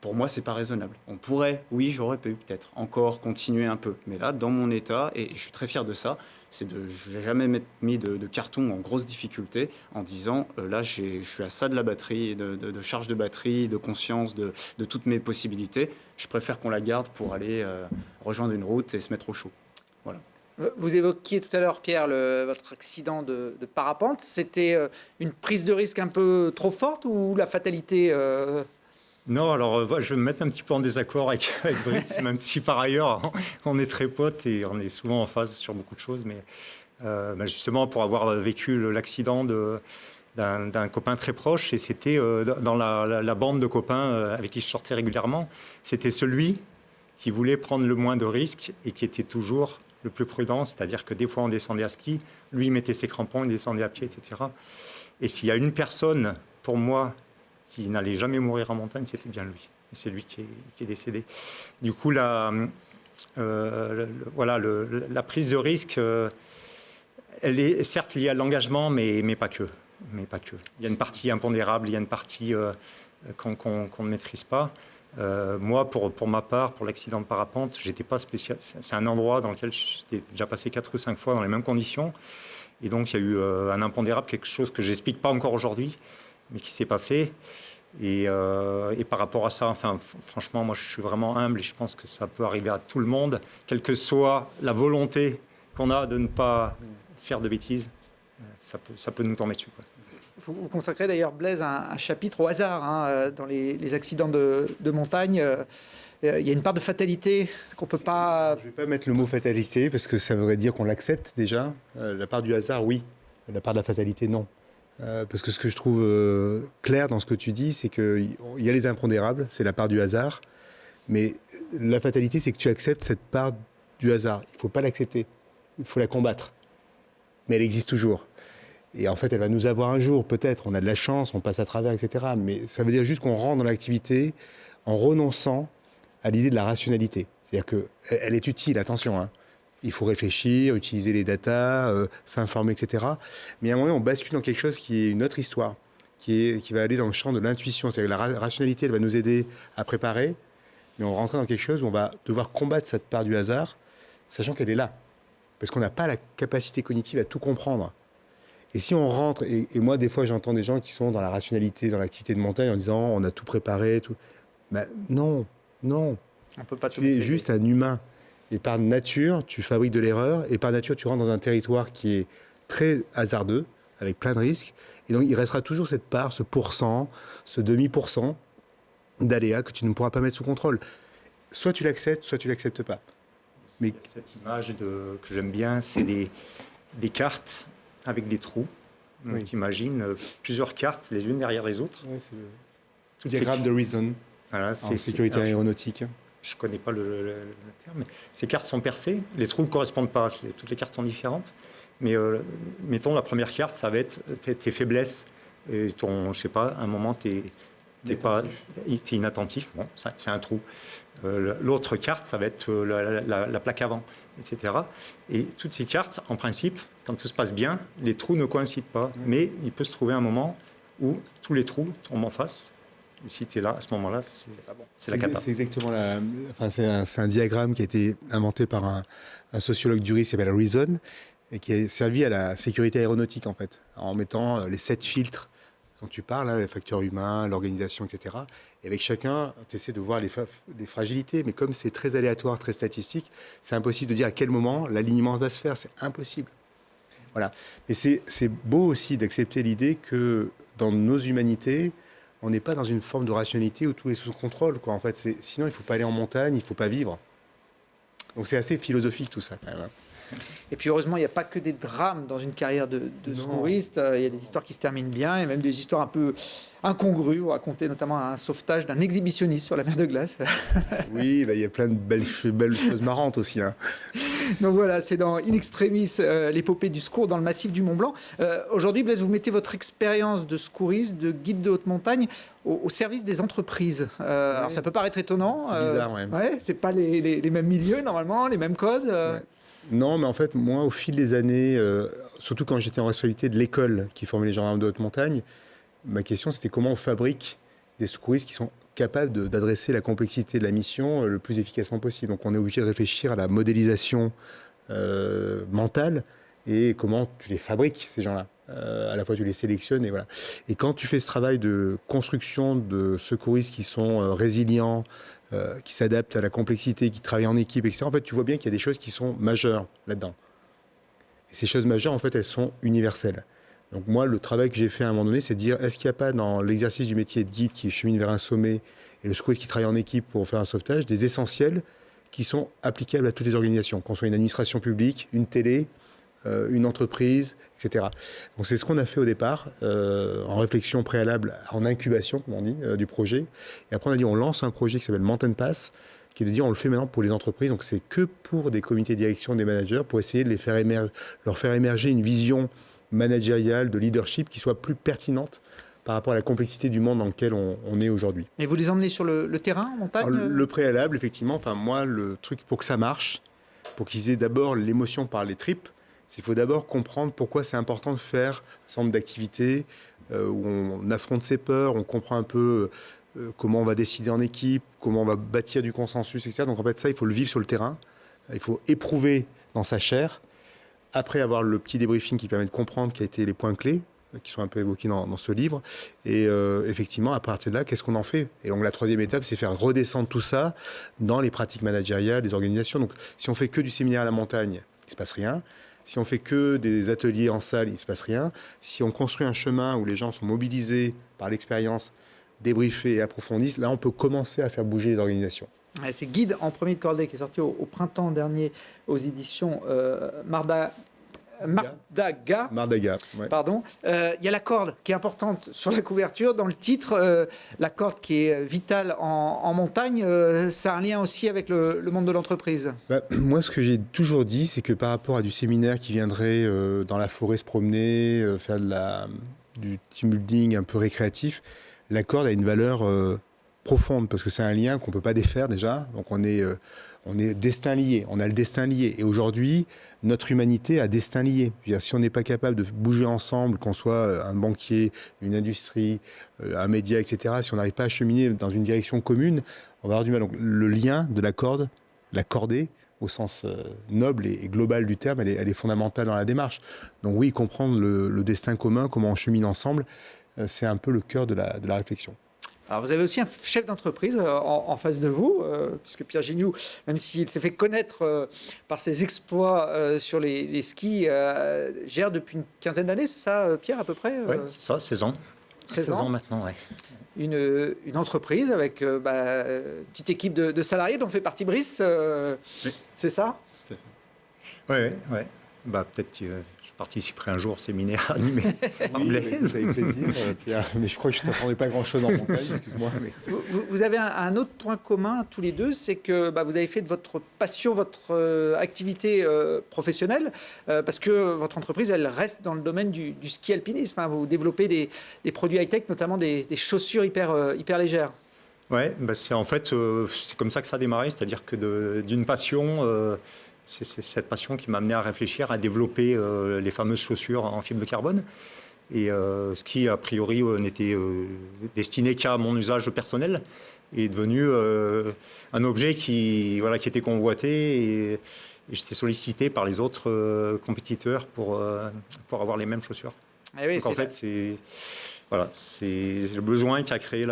Pour moi, c'est pas raisonnable. On pourrait, oui, j'aurais pu peut-être encore continuer un peu. Mais là, dans mon état, et je suis très fier de ça, je n'ai jamais mis de carton en grosse difficulté en disant là, je suis à ça de la batterie, de charge de batterie, de conscience, de toutes mes possibilités. Je préfère qu'on la garde pour aller rejoindre une route et se mettre au chaud. Voilà. Vous évoquiez tout à l'heure, Pierre, votre accident de parapente. C'était une prise de risque un peu trop forte ou la fatalité Non, alors je vais me mettre un petit peu en désaccord avec Brice, même si par ailleurs on est très potes et on est souvent en phase sur beaucoup de choses. Mais justement, pour avoir vécu l'accident d'un copain très proche, et c'était dans la bande de copains avec qui je sortais régulièrement, c'était celui qui voulait prendre le moins de risques et qui était toujours le plus prudent, c'est-à-dire que des fois on descendait à ski, lui il mettait ses crampons, il descendait à pied, etc. Et s'il y a une personne, pour moi, qui n'allait jamais mourir en montagne, c'était bien lui. Et c'est lui qui est décédé. Du coup, la prise de risque, elle est certes liée à l'engagement, mais pas que. Il y a une partie impondérable, il y a une partie qu'on ne maîtrise pas. Moi, pour ma part, pour l'accident de parapente, j'étais pas spécial. C'est un endroit dans lequel j'étais déjà passé 4 ou 5 fois dans les mêmes conditions. Et donc, il y a eu un impondérable, quelque chose que je n'explique pas encore aujourd'hui, mais qui s'est passé. Et par rapport à ça, franchement, moi, je suis vraiment humble et je pense que ça peut arriver à tout le monde, quelle que soit la volonté qu'on a de ne pas faire de bêtises, ça peut nous tomber dessus, quoi. Vous consacrez d'ailleurs, Blaise, un chapitre au hasard dans les accidents de montagne. Il y a une part de fatalité qu'on ne peut pas... Je ne vais pas mettre le mot fatalité parce que ça voudrait dire qu'on l'accepte déjà. La part du hasard, oui. La part de la fatalité, non. Parce que ce que je trouve clair dans ce que tu dis, c'est qu'il y a les impondérables, c'est la part du hasard. Mais la fatalité, c'est que tu acceptes cette part du hasard. Il ne faut pas l'accepter, il faut la combattre. Mais elle existe toujours. Et en fait, elle va nous avoir un jour, peut-être. On a de la chance, on passe à travers, etc. Mais ça veut dire juste qu'on rentre dans l'activité en renonçant à l'idée de la rationalité. C'est-à-dire qu'elle est utile, attention, hein. Il faut réfléchir, utiliser les datas, s'informer, etc. Mais à un moment, on bascule dans quelque chose qui est une autre histoire, qui va aller dans le champ de l'intuition. C'est-à-dire que la rationalité, elle va nous aider à préparer, mais on rentre dans quelque chose où on va devoir combattre cette part du hasard, sachant qu'elle est là. Parce qu'on n'a pas la capacité cognitive à tout comprendre. Et si on rentre, et moi, des fois, j'entends des gens qui sont dans la rationalité, dans l'activité de montagne, en disant on a tout préparé, tout. Ben, non. On peut pas tout Tu es juste un humain. Et par nature, tu fabriques de l'erreur. Et par nature, tu rentres dans un territoire qui est très hasardeux, avec plein de risques. Et donc, il restera toujours cette part, ce pourcent, ce demi-pourcent d'aléas que tu ne pourras pas mettre sous contrôle. Soit tu l'acceptes, soit tu l'acceptes pas. Mais cette image que j'aime bien, c'est des cartes avec des trous. Donc, Oui. tu imagines plusieurs cartes, les unes derrière les autres. Ouais, c'est le diagramme de Reason Voilà, en sécurité aéronautique. Je ne connais pas le terme, mais ces cartes sont percées, les trous ne correspondent pas, toutes les cartes sont différentes, mais mettons la première carte, ça va être tes faiblesses, et je sais pas, à un moment, t'es inattentif, bon, c'est un trou. L'autre carte, ça va être la plaque avant, etc. Et toutes ces cartes, en principe, quand tout se passe bien, les trous ne coïncident pas, mais il peut se trouver un moment où tous les trous tombent en face. Et si tu es là, à ce moment-là, c'est la cata. C'est exactement c'est un diagramme qui a été inventé par un sociologue du risque qui s'appelle Reason et qui a servi à la sécurité aéronautique, en fait, en mettant les 7 filtres dont tu parles, hein, les facteurs humains, l'organisation, etc. Et avec chacun, tu essaies de voir les fragilités, mais comme c'est très aléatoire, très statistique, c'est impossible de dire à quel moment l'alignement va se faire, c'est impossible. Voilà. Mais c'est beau aussi d'accepter l'idée que dans nos humanités, on n'est pas dans une forme de rationalité où tout est sous contrôle, quoi. En fait, sinon, il ne faut pas aller en montagne, il ne faut pas vivre. Donc c'est assez philosophique tout ça, quand même. Et puis heureusement, il n'y a pas que des drames dans une carrière de secouriste. Il y a des histoires qui se terminent bien et même des histoires un peu incongrues. Vous racontez notamment un sauvetage d'un exhibitionniste sur la mer de glace. Oui, il y a plein de belles choses marrantes aussi. Hein. Donc voilà, c'est dans In Extremis, l'épopée du secours dans le massif du Mont Blanc. Aujourd'hui, Blaise, vous mettez votre expérience de secouriste, de guide de haute montagne au service des entreprises. Alors ça peut paraître étonnant. C'est bizarre, ouais. C'est pas les mêmes milieux normalement, les mêmes codes. Ouais. Non, mais en fait, moi, au fil des années, surtout quand j'étais en responsabilité de l'école qui formait les gendarmes de haute montagne, ma question, c'était comment on fabrique des secouristes qui sont capables d'adresser la complexité de la mission le plus efficacement possible. Donc, on est obligé de réfléchir à la modélisation mentale et comment tu les fabriques, ces gens-là. À la fois, tu les sélectionnes et voilà. Et quand tu fais ce travail de construction de secouristes qui sont résilients, qui s'adaptent à la complexité, qui travaillent en équipe, etc. En fait, tu vois bien qu'il y a des choses qui sont majeures là-dedans. Et ces choses majeures, en fait, elles sont universelles. Donc moi, le travail que j'ai fait à un moment donné, c'est de dire, est-ce qu'il n'y a pas dans l'exercice du métier de guide qui chemine vers un sommet et le secouriste qui travaille en équipe pour faire un sauvetage, des essentiels qui sont applicables à toutes les organisations, qu'on soit une administration publique, une télé, une entreprise, etc. Donc c'est ce qu'on a fait au départ, en réflexion préalable, en incubation, comme on dit, du projet. Et après on a dit on lance un projet qui s'appelle Mountain Pass, qui est de dire on le fait maintenant pour les entreprises. Donc c'est que pour des comités de direction, des managers, pour essayer de leur faire émerger une vision managériale, de leadership qui soit plus pertinente par rapport à la complexité du monde dans lequel on est aujourd'hui. Et vous les emmenez sur le terrain, en montagne? Alors, le préalable, effectivement, enfin moi, le truc pour que ça marche, pour qu'ils aient d'abord l'émotion par les tripes, il faut d'abord comprendre pourquoi c'est important de faire un certain nombre d'activités où on affronte ses peurs, on comprend un peu comment on va décider en équipe, comment on va bâtir du consensus, etc. Donc en fait ça, il faut le vivre sur le terrain, il faut éprouver dans sa chair, après avoir le petit débriefing qui permet de comprendre quels étaient les points clés qui sont un peu évoqués dans ce livre. Et effectivement, à partir de là, qu'est-ce qu'on en fait? Et donc la troisième étape, c'est faire redescendre tout ça dans les pratiques managériales des organisations. Donc si on fait que du séminaire à la montagne, il ne se passe rien. Si on fait que des ateliers en salle, il ne se passe rien. Si on construit un chemin où les gens sont mobilisés par l'expérience, débriefés et approfondissent, là, on peut commencer à faire bouger les organisations. Ouais, c'est Guide en premier de cordée qui est sorti au printemps dernier aux éditions Mardaga. Ouais. Pardon. Il y a la corde qui est importante sur la couverture. Dans le titre, la corde qui est vitale en montagne, ça a un lien aussi avec le monde de l'entreprise. Moi, ce que j'ai toujours dit, c'est que par rapport à du séminaire qui viendrait dans la forêt se promener, faire du team building un peu récréatif, la corde a une valeur profonde parce que c'est un lien qu'on ne peut pas défaire déjà. Donc on est destin lié, on a le destin lié. Et aujourd'hui, notre humanité a destin lié. Si on n'est pas capable de bouger ensemble, qu'on soit un banquier, une industrie, un média, etc., si on n'arrive pas à cheminer dans une direction commune, on va avoir du mal. Donc le lien de la corde, la cordée, au sens noble et global du terme, elle est fondamentale dans la démarche. Donc oui, comprendre le destin commun, comment on chemine ensemble, c'est un peu le cœur de la réflexion. Alors vous avez aussi un chef d'entreprise en face de vous, puisque Pierre Gignoux, même s'il s'est fait connaître par ses exploits sur les skis, gère depuis une quinzaine d'années, c'est ça Pierre à peu près? Oui, c'est ça, 16 ans. 16 ans maintenant, oui. Une entreprise avec une petite équipe de salariés dont fait partie Brice, oui. C'est ça? Tout à fait. Oui. Peut-être que je participerai un jour au séminaire animé par Blaise. Avec plaisir, Pierre. Mais je crois que je ne t'attendais pas grand-chose en montagne, excuse-moi. Mais... Vous avez un autre point commun tous les deux, c'est que vous avez fait de votre passion votre activité professionnelle, parce que votre entreprise, elle reste dans le domaine du ski alpinisme. Hein. Vous développez des produits high-tech, notamment des chaussures hyper légères. Oui, c'est comme ça que ça a démarré, c'est-à-dire que d'une passion... C'est cette passion qui m'a amené à réfléchir, à développer les fameuses chaussures en fibre de carbone. Et ce qui, a priori, n'était destiné qu'à mon usage personnel, est devenu un objet qui était convoité. Et j'étais sollicité par les autres compétiteurs pour avoir les mêmes chaussures. Et oui, donc en fait, c'est le besoin qui a créé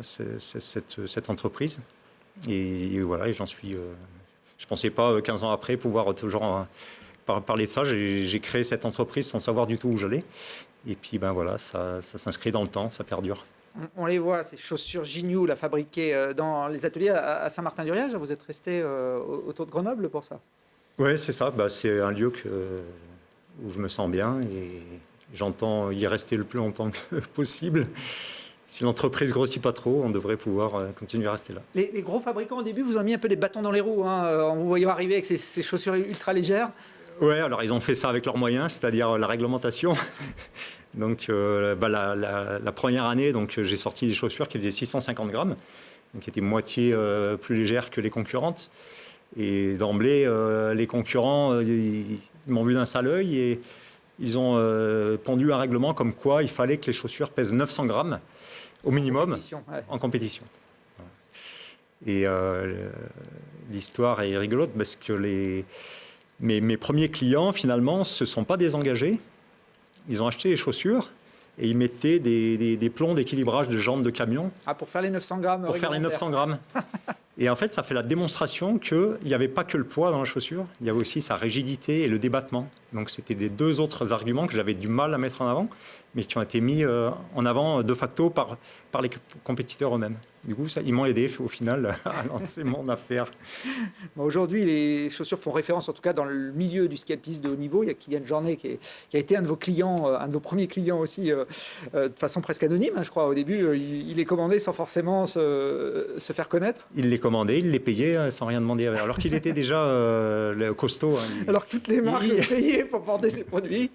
cette entreprise. Et voilà, et j'en suis... Je ne pensais pas, 15 ans après, pouvoir toujours parler de ça, j'ai créé cette entreprise sans savoir du tout où j'allais. Et puis ben voilà, ça s'inscrit dans le temps, ça perdure. On les voit, ces chaussures Gignoux, là, fabriquées dans les ateliers à Saint-Martin-du-Riage. Vous êtes resté autour de Grenoble pour ça? Oui, c'est ça. C'est un lieu où je me sens bien et j'entends y rester le plus longtemps que possible. Si l'entreprise grossit pas trop, on devrait pouvoir continuer à rester là. Les gros fabricants, au début, vous ont mis un peu des bâtons dans les roues, hein, en vous voyant arriver avec ces chaussures ultra légères. Oui, alors ils ont fait ça avec leurs moyens, c'est-à-dire la réglementation. Donc la première année, j'ai sorti des chaussures qui faisaient 650 grammes, donc qui étaient moitié plus légères que les concurrentes. Et d'emblée, les concurrents, ils m'ont vu d'un sale œil et ils ont pondu un règlement comme quoi il fallait que les chaussures pèsent 900 grammes au minimum en compétition. Et l'histoire est rigolote parce que mes premiers clients, finalement, ne se sont pas désengagés. Ils ont acheté les chaussures et ils mettaient des plombs d'équilibrage de jambes de camion. Ah, pour faire les 900 grammes. Pour faire les 900 grammes. Et en fait, ça fait la démonstration qu'il n'y avait pas que le poids dans la chaussure, il y avait aussi sa rigidité et le débattement. Donc c'était les deux autres arguments que j'avais du mal à mettre en avant, mais qui ont été mis en avant de facto par les compétiteurs eux-mêmes. Du coup, ils m'ont aidé au final à lancer mon affaire. Bon, aujourd'hui, les chaussures font référence, en tout cas dans le milieu du ski alpiniste de haut niveau. Il y a Kylian Jornet qui a été un de vos clients, un de vos premiers clients aussi, de façon presque anonyme, hein, je crois. Au début, il les commandait sans forcément se faire connaître. Il les commandait, il les payait sans rien demander, alors qu'il était déjà costaud. Hein, alors que toutes les marques le payaient pour porter ses produits.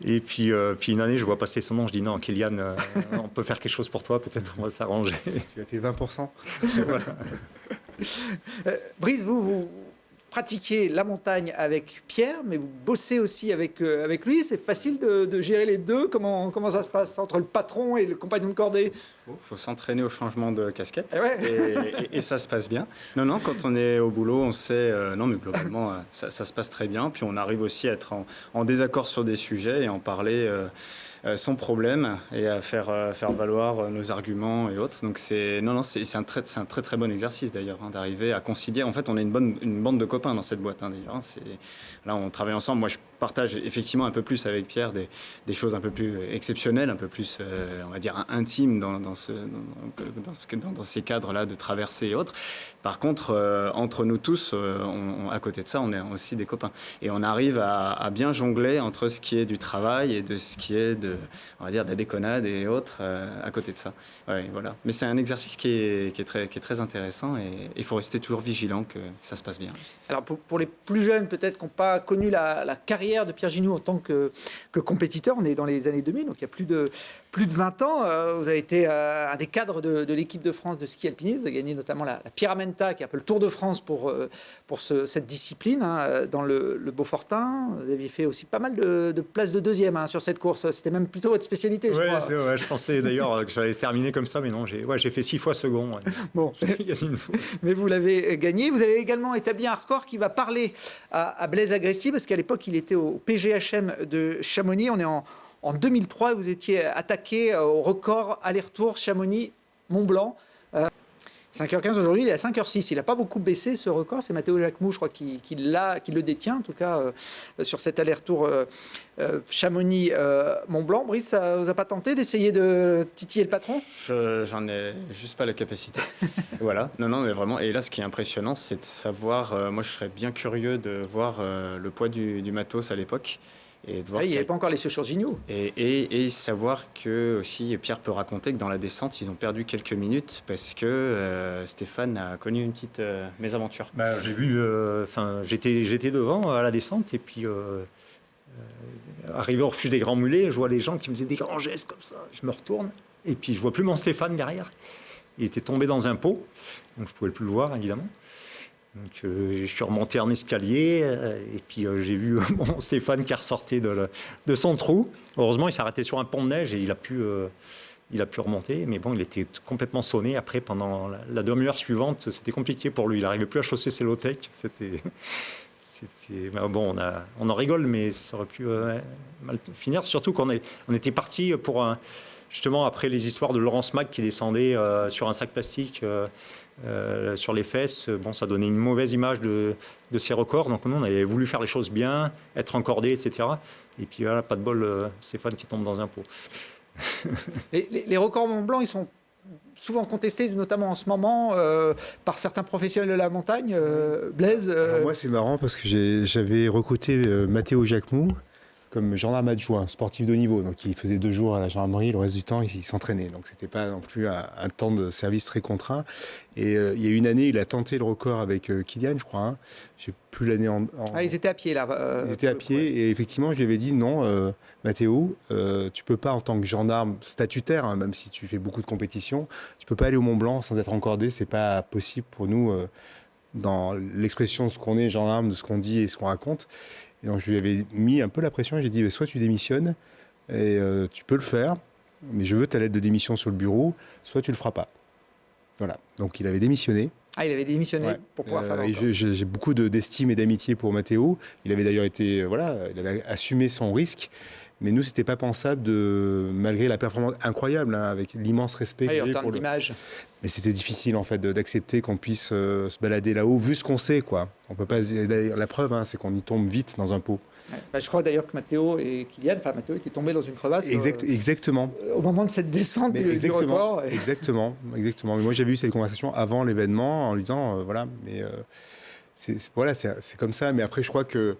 Et puis une année, je vois passer son nom, je dis non, Kylian, on peut faire quelque chose pour toi, peut-être on va s'arranger. Tu as fait 20%. Voilà. Brice, vous pratiquez la montagne avec Pierre, mais vous bossez aussi avec lui. C'est facile de gérer les deux. Comment ça se passe entre le patron et le compagnon de cordée? Il faut s'entraîner au changement de casquette et ça se passe bien. Non, quand on est au boulot, on sait... non, mais globalement, ça se passe très bien. Puis on arrive aussi à être en désaccord sur des sujets et en parler sans problème et à faire valoir nos arguments et autres. Donc c'est un très très bon exercice d'ailleurs, hein, d'arriver à concilier. En fait, on est une bande de copains dans cette boîte, hein, d'ailleurs. Hein. Là, on travaille ensemble. Moi, je partage effectivement un peu plus avec Pierre des choses un peu plus exceptionnelles, un peu plus, on va dire, intimes dans ces cadres-là de traversée et autres. Par contre, entre nous tous, à côté de ça, on est aussi des copains. Et on arrive à bien jongler entre ce qui est du travail et de ce qui est on va dire, de la déconnade et autres à côté de ça. Ouais, voilà. Mais c'est un exercice qui est très intéressant et il faut rester toujours vigilant que ça se passe bien. Alors pour les plus jeunes, peut-être qui n'ont pas connu la carrière de Pierre Gignoux en tant que compétiteur, on est dans les années 2000, donc il y a plus de 20 ans. Vous avez été un des cadres de l'équipe de France de ski alpinisme. Vous avez gagné notamment la Pyramenta, qui est un peu le Tour de France pour cette discipline, hein, dans le Beaufortin. Vous aviez fait aussi pas mal de places de deuxième, hein, sur cette course. C'était même plutôt votre spécialité, je crois. Ouais, je pensais d'ailleurs que ça allait se terminer comme ça, mais non, j'ai fait 6 fois second. Ouais. Bon, mais vous l'avez gagné. Vous avez également établi un record qui va parler à Blaise Agresti, parce qu'à l'époque, il était au PGHM de Chamonix. On est en 2003, vous étiez attaqué au record aller-retour Chamonix-Mont-Blanc. 5h15 aujourd'hui, il est à 5h06. Il n'a pas beaucoup baissé ce record. C'est Mathéo Jacquemou, je crois, qui le détient, en tout cas, sur cet aller-retour Chamonix-Mont-Blanc. Brice, ça ne vous a pas tenté d'essayer de titiller le patron? J'en ai juste pas la capacité. Voilà. Non, mais vraiment. Et là, ce qui est impressionnant, c'est de savoir... moi, je serais bien curieux de voir le poids du matos à l'époque. Et de voir il n'y avait pas encore les chaussures Gignoux. Et savoir que aussi Pierre peut raconter que dans la descente, ils ont perdu quelques minutes parce que Stéphane a connu une petite mésaventure. J'ai vu, j'étais devant à la descente et puis arrivé au refuge des Grands Mulets, je vois les gens qui faisaient des grands gestes comme ça. Je me retourne et puis je vois plus mon Stéphane derrière. Il était tombé dans un pot, donc je pouvais plus le voir évidemment. Donc, je suis remonté en escalier et puis j'ai vu mon Stéphane qui ressortait de son trou. Heureusement, il s'arrêtait sur un pont de neige et il a pu remonter. Mais bon, il était complètement sonné. Après, pendant la demi-heure suivante, c'était compliqué pour lui. Il n'arrivait plus à chausser ses low-tech. Bon, on en rigole, mais ça aurait pu mal finir. Surtout qu'on était parti pour justement, après les histoires de Laurence Mac qui descendait sur un sac plastique sur les fesses, bon, ça donnait une mauvaise image de ces records. Donc nous, on avait voulu faire les choses bien, être encordés, etc. Et puis voilà, pas de bol, Stéphane qui tombe dans un pot. Les records Mont Blanc, ils sont souvent contestés, notamment en ce moment, par certains professionnels de la montagne. Blaise Alors moi, c'est marrant parce que j'avais recruté Mathéo Jacquemou comme gendarme adjoint, sportif de haut niveau. Donc il faisait 2 jours à la gendarmerie, le reste du temps, il s'entraînait. Donc c'était pas non plus un temps de service très contraint. Et il y a une année, il a tenté le record avec Kylian, je crois. Hein. J'ai plus l'année Ah, ils étaient à pied, là. Ils étaient à pied. Et effectivement, je lui avais dit non, Mathéo, tu peux pas, en tant que gendarme statutaire, hein, même si tu fais beaucoup de compétitions, tu peux pas aller au Mont Blanc sans être encordé. C'est pas possible pour nous, dans l'expression de ce qu'on est, gendarme, de ce qu'on dit et ce qu'on raconte. Et donc je lui avais mis un peu la pression et j'ai dit soit tu démissionnes et tu peux le faire, mais je veux ta lettre de démission sur le bureau, soit tu le feras pas. Voilà. Donc il avait démissionné. Ah, il avait démissionné pour pouvoir faire le record. J'ai beaucoup d'estime et d'amitié pour Mathéo. Il avait d'ailleurs été, il avait assumé son risque. Mais nous, c'était pas pensable malgré la performance incroyable, hein, avec l'immense respect que j'ai pour l'image. Mais c'était difficile en fait d'accepter qu'on puisse se balader là-haut, vu ce qu'on sait, quoi. On peut pas. La preuve, hein, c'est qu'on y tombe vite dans un pot. Ouais. Bah, je crois d'ailleurs que Mathéo et Kylian, Mathéo était tombé dans une crevasse. Exactement. Au moment de cette descente du record. Exactement. Mais moi, j'avais eu cette conversation avant l'événement en lui disant, voilà, mais c'est comme ça. Mais après, je crois que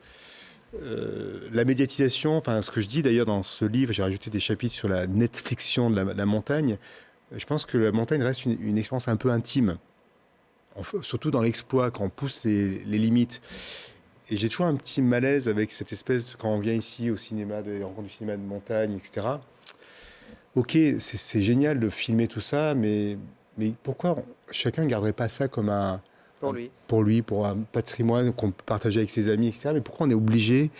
la médiatisation, enfin, ce que je dis d'ailleurs dans ce livre, j'ai rajouté des chapitres sur la Netflixion de la montagne. Je pense que la montagne reste une expérience un peu intime, surtout dans l'exploit, quand on pousse les limites. Et j'ai toujours un petit malaise avec cette espèce, quand on vient ici au cinéma, des rencontres du cinéma de montagne, etc. Ok, c'est génial de filmer tout ça, mais pourquoi chacun ne garderait pas ça comme pour un patrimoine qu'on peut partager avec ses amis, etc. Mais pourquoi on est obligé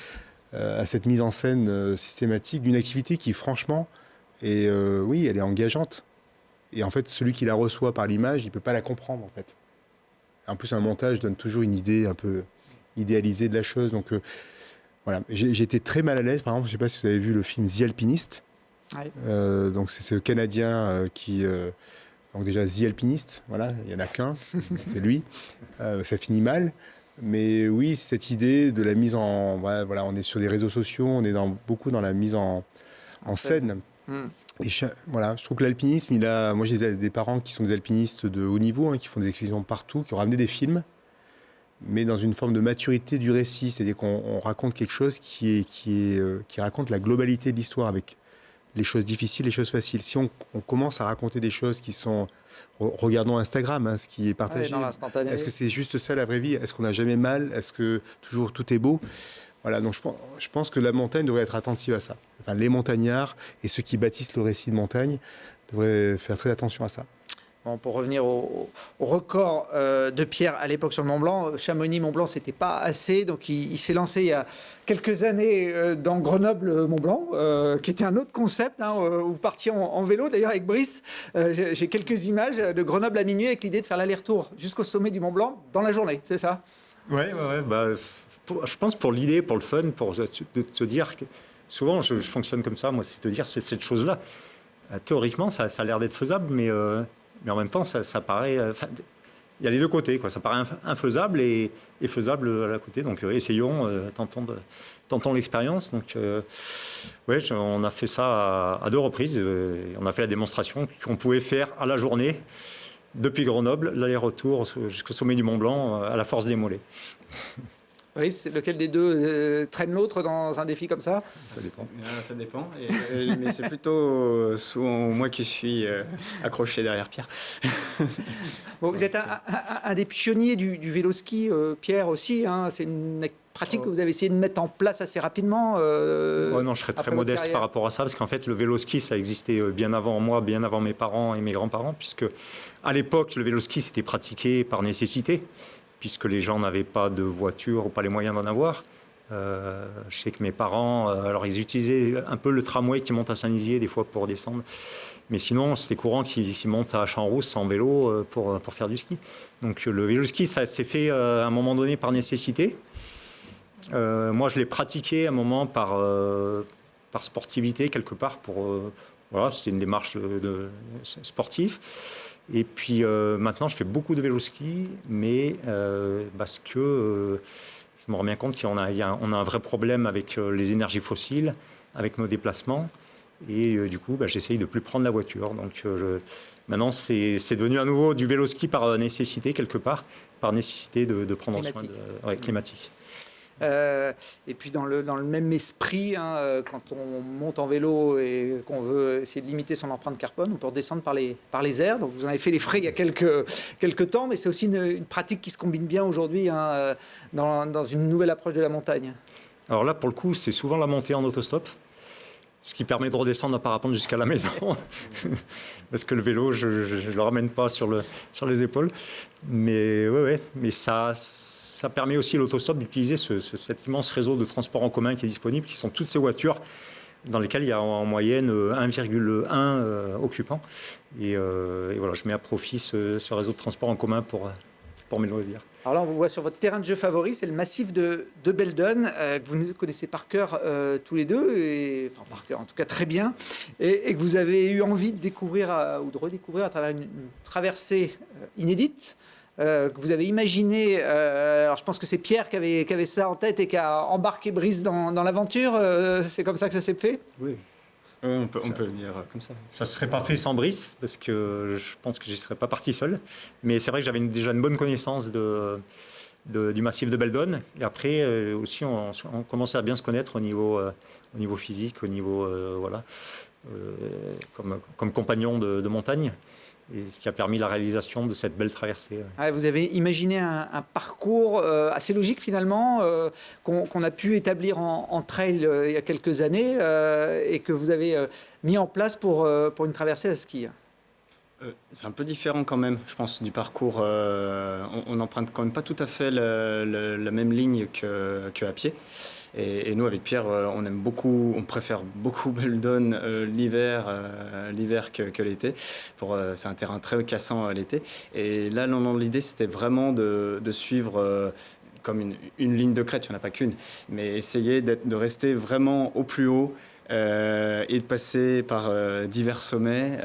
à cette mise en scène systématique d'une activité qui, franchement, oui, elle est engageante. Et en fait, celui qui la reçoit par l'image, il ne peut pas la comprendre, en fait. En plus, un montage donne toujours une idée un peu idéalisée de la chose. Donc, voilà. J'ai été très mal à l'aise. Par exemple, je ne sais pas si vous avez vu le film The Alpinist. Oui. Donc, c'est ce Canadien qui... donc déjà, The Alpinist, voilà, il n'y en a qu'un, c'est lui. Ça finit mal. Mais oui, cette idée de la mise en... Voilà, on est sur des réseaux sociaux, on est beaucoup dans la mise en scène. Et voilà, je trouve que l'alpinisme, moi j'ai des parents qui sont des alpinistes de haut niveau, hein, qui font des expéditions partout, qui ont ramené des films, mais dans une forme de maturité du récit, c'est-à-dire qu'on raconte quelque chose qui raconte la globalité de l'histoire, avec les choses difficiles, les choses faciles. Si on commence à raconter des choses qui sont... Regardons Instagram, hein, ce qui est partagé. Est-ce que c'est juste ça la vraie vie? Est-ce qu'on n'a jamais mal? Est-ce que toujours tout est beau? Voilà, donc je pense que la montagne devrait être attentive à ça. Enfin, les montagnards et ceux qui bâtissent le récit de montagne devraient faire très attention à ça. Bon, pour revenir au record de Pierre à l'époque sur le Mont Blanc, Chamonix-Mont Blanc, c'était pas assez. Donc il s'est lancé il y a quelques années dans Grenoble-Mont Blanc, qui était un autre concept, hein, où vous partiez en vélo. D'ailleurs, avec Brice, j'ai quelques images de Grenoble à minuit avec l'idée de faire l'aller-retour jusqu'au sommet du Mont Blanc dans la journée, c'est ça? Ouais. Bah, je pense pour l'idée, pour le fun, pour te dire que souvent je fonctionne comme ça, moi, c'est te dire c'est cette chose-là. Théoriquement, ça a l'air d'être faisable, mais en même temps, ça paraît. Il y a les deux côtés, quoi. Ça paraît infaisable et faisable à la côté. Donc, essayons, tentons l'expérience. Donc, on a fait ça à 2 reprises. On a fait la démonstration qu'on pouvait faire à la journée. Depuis Grenoble, l'aller-retour jusqu'au sommet du Mont Blanc à la force des mollets. Oui, lequel des deux traîne l'autre dans un défi comme ça? Ça dépend. Ça dépend. Mais c'est plutôt souvent moi qui suis accroché derrière Pierre. Bon, vous êtes un des pionniers du vélo-ski, Pierre aussi. Hein, c'est une pratique que vous avez essayé de mettre en place assez rapidement. Non, je serais très modeste par rapport à ça, parce qu'en fait, le vélo-ski, ça existait bien avant moi, bien avant mes parents et mes grands-parents, puisque à l'époque, le vélo-ski, c'était pratiqué par nécessité, puisque les gens n'avaient pas de voiture ou pas les moyens d'en avoir. Je sais que mes parents, alors ils utilisaient un peu le tramway qui monte à Saint-Nizier des fois pour descendre, mais sinon c'était courant qu'ils montent à Champs-Rousse en vélo pour faire du ski. Donc le vélo-ski, ça s'est fait à un moment donné par nécessité. Moi je l'ai pratiqué à un moment par sportivité quelque part voilà, c'était une démarche sportive. Et puis maintenant, je fais beaucoup de vélo-ski, mais parce que je me rends bien compte qu'on a un vrai problème avec les énergies fossiles, avec nos déplacements. Et du coup, j'essaye de ne plus prendre la voiture. Donc maintenant, c'est devenu à nouveau du vélo-ski par nécessité, quelque part, par nécessité de prendre soin climatique. Et puis dans le même esprit, hein, quand on monte en vélo et qu'on veut essayer de limiter son empreinte carbone, on peut redescendre par les airs. Donc vous en avez fait les frais il y a quelques temps, mais c'est aussi une pratique qui se combine bien aujourd'hui, hein, dans une nouvelle approche de la montagne. Alors là, pour le coup, c'est souvent la montée en autostop, ce qui permet de redescendre en parapente jusqu'à la maison. Parce que le vélo, je ne le ramène pas sur les épaules. Mais mais ça permet aussi à l'autostop d'utiliser cet immense réseau de transport en commun qui est disponible, qui sont toutes ces voitures dans lesquelles il y a en moyenne 1,1 occupants. Et voilà, je mets à profit ce réseau de transport en commun pour mes loisirs. Alors là, on vous voit sur votre terrain de jeu favori, c'est le massif de Beldon, que vous connaissez par cœur tous les deux, enfin par cœur en tout cas très bien, et que vous avez eu envie de découvrir ou de redécouvrir à travers une traversée inédite, que vous avez imaginé. Alors je pense que c'est Pierre qui avait ça en tête et qui a embarqué Brice dans l'aventure. C'est comme ça que ça s'est fait ? Oui. On peut le dire comme ça. Ça ne serait pas fait sans Brice, parce que je pense que je n'y serais pas parti seul. Mais c'est vrai que j'avais déjà une bonne connaissance du massif de Beldon. Et après, aussi, on commençait à bien se connaître au niveau physique, au niveau, comme compagnon de montagne. Et ce qui a permis la réalisation de cette belle traversée. Ouais, vous avez imaginé un parcours assez logique finalement, qu'on a pu établir en trail il y a quelques années, et que vous avez mis en place pour une traversée à ski. C'est un peu différent quand même, je pense, du parcours. On n'emprunte quand même pas tout à fait la même ligne qu'à pied. Et nous, avec Pierre, on préfère beaucoup Beldon l'hiver que l'été. C'est un terrain très cassant l'été. Et là, l'idée, c'était vraiment de suivre comme une ligne de crête, il n'y en a pas qu'une, mais essayer de rester vraiment au plus haut. Et de passer par divers sommets,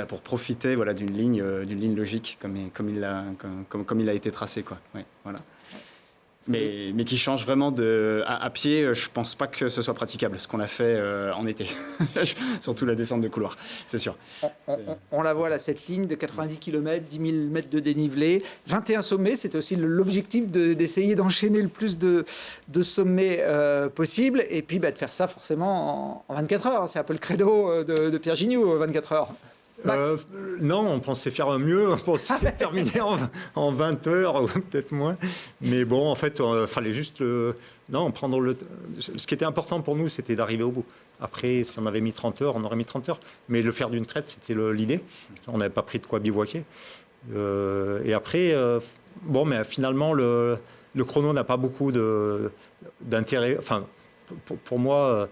pour profiter d'une ligne logique comme il a été tracé, quoi. Ouais, voilà. Mais qui change vraiment à pied. Je pense pas que ce soit praticable ce qu'on a fait en été, surtout la descente de couloir, c'est sûr. On la voit là, cette ligne de 90 km, 10 000 mètres de dénivelé, 21 sommets. C'était aussi l'objectif d'essayer d'enchaîner le plus de sommets possible, et puis de faire ça forcément en 24 heures. C'est un peu le credo de Pierre Gignoux, 24 heures. Non, on pensait faire mieux, on pensait terminer en 20 heures ou peut-être moins. Mais bon, en fait, il fallait juste prendre le. Ce qui était important pour nous, c'était d'arriver au bout. Après, si on avait mis 30 heures, on aurait mis 30 heures. Mais le faire d'une traite, c'était l'idée. On n'avait pas pris de quoi bivouaquer. Et après, mais finalement, le chrono n'a pas beaucoup d'intérêt. Enfin, pour moi.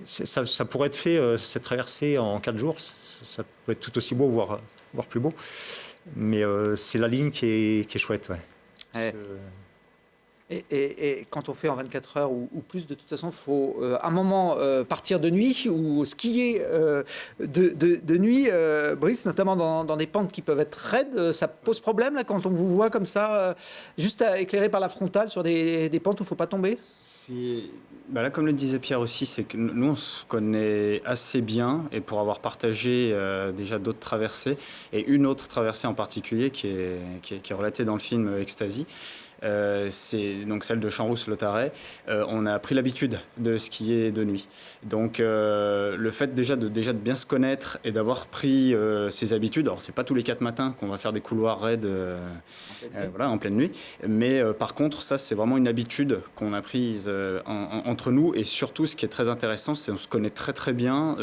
Ça pourrait être fait, cette traversée en 4 jours, ça peut être tout aussi beau, voire plus beau. Mais c'est la ligne qui est chouette. Ouais. Et quand on fait en 24 heures ou plus, de toute façon, il faut un moment partir de nuit ou skier de nuit. Brice, notamment dans des pentes qui peuvent être raides, ça pose problème là, quand on vous voit comme ça, juste éclairé par la frontale sur des pentes où il ne faut pas tomber ? Là, comme le disait Pierre aussi, c'est que nous, on se connaît assez bien, et pour avoir partagé déjà d'autres traversées, et une autre traversée en particulier qui est relatée dans le film Ecstasy, c'est donc celle de Champs-Rousse-Lautaret. On a pris l'habitude de skier de nuit. Donc le fait déjà de bien se connaître et d'avoir pris ses habitudes, alors c'est pas tous les 4 matins qu'on va faire des couloirs raides en pleine nuit, mais par contre ça c'est vraiment une habitude qu'on a prise entre nous, et surtout ce qui est très intéressant, c'est qu'on se connaît très très bien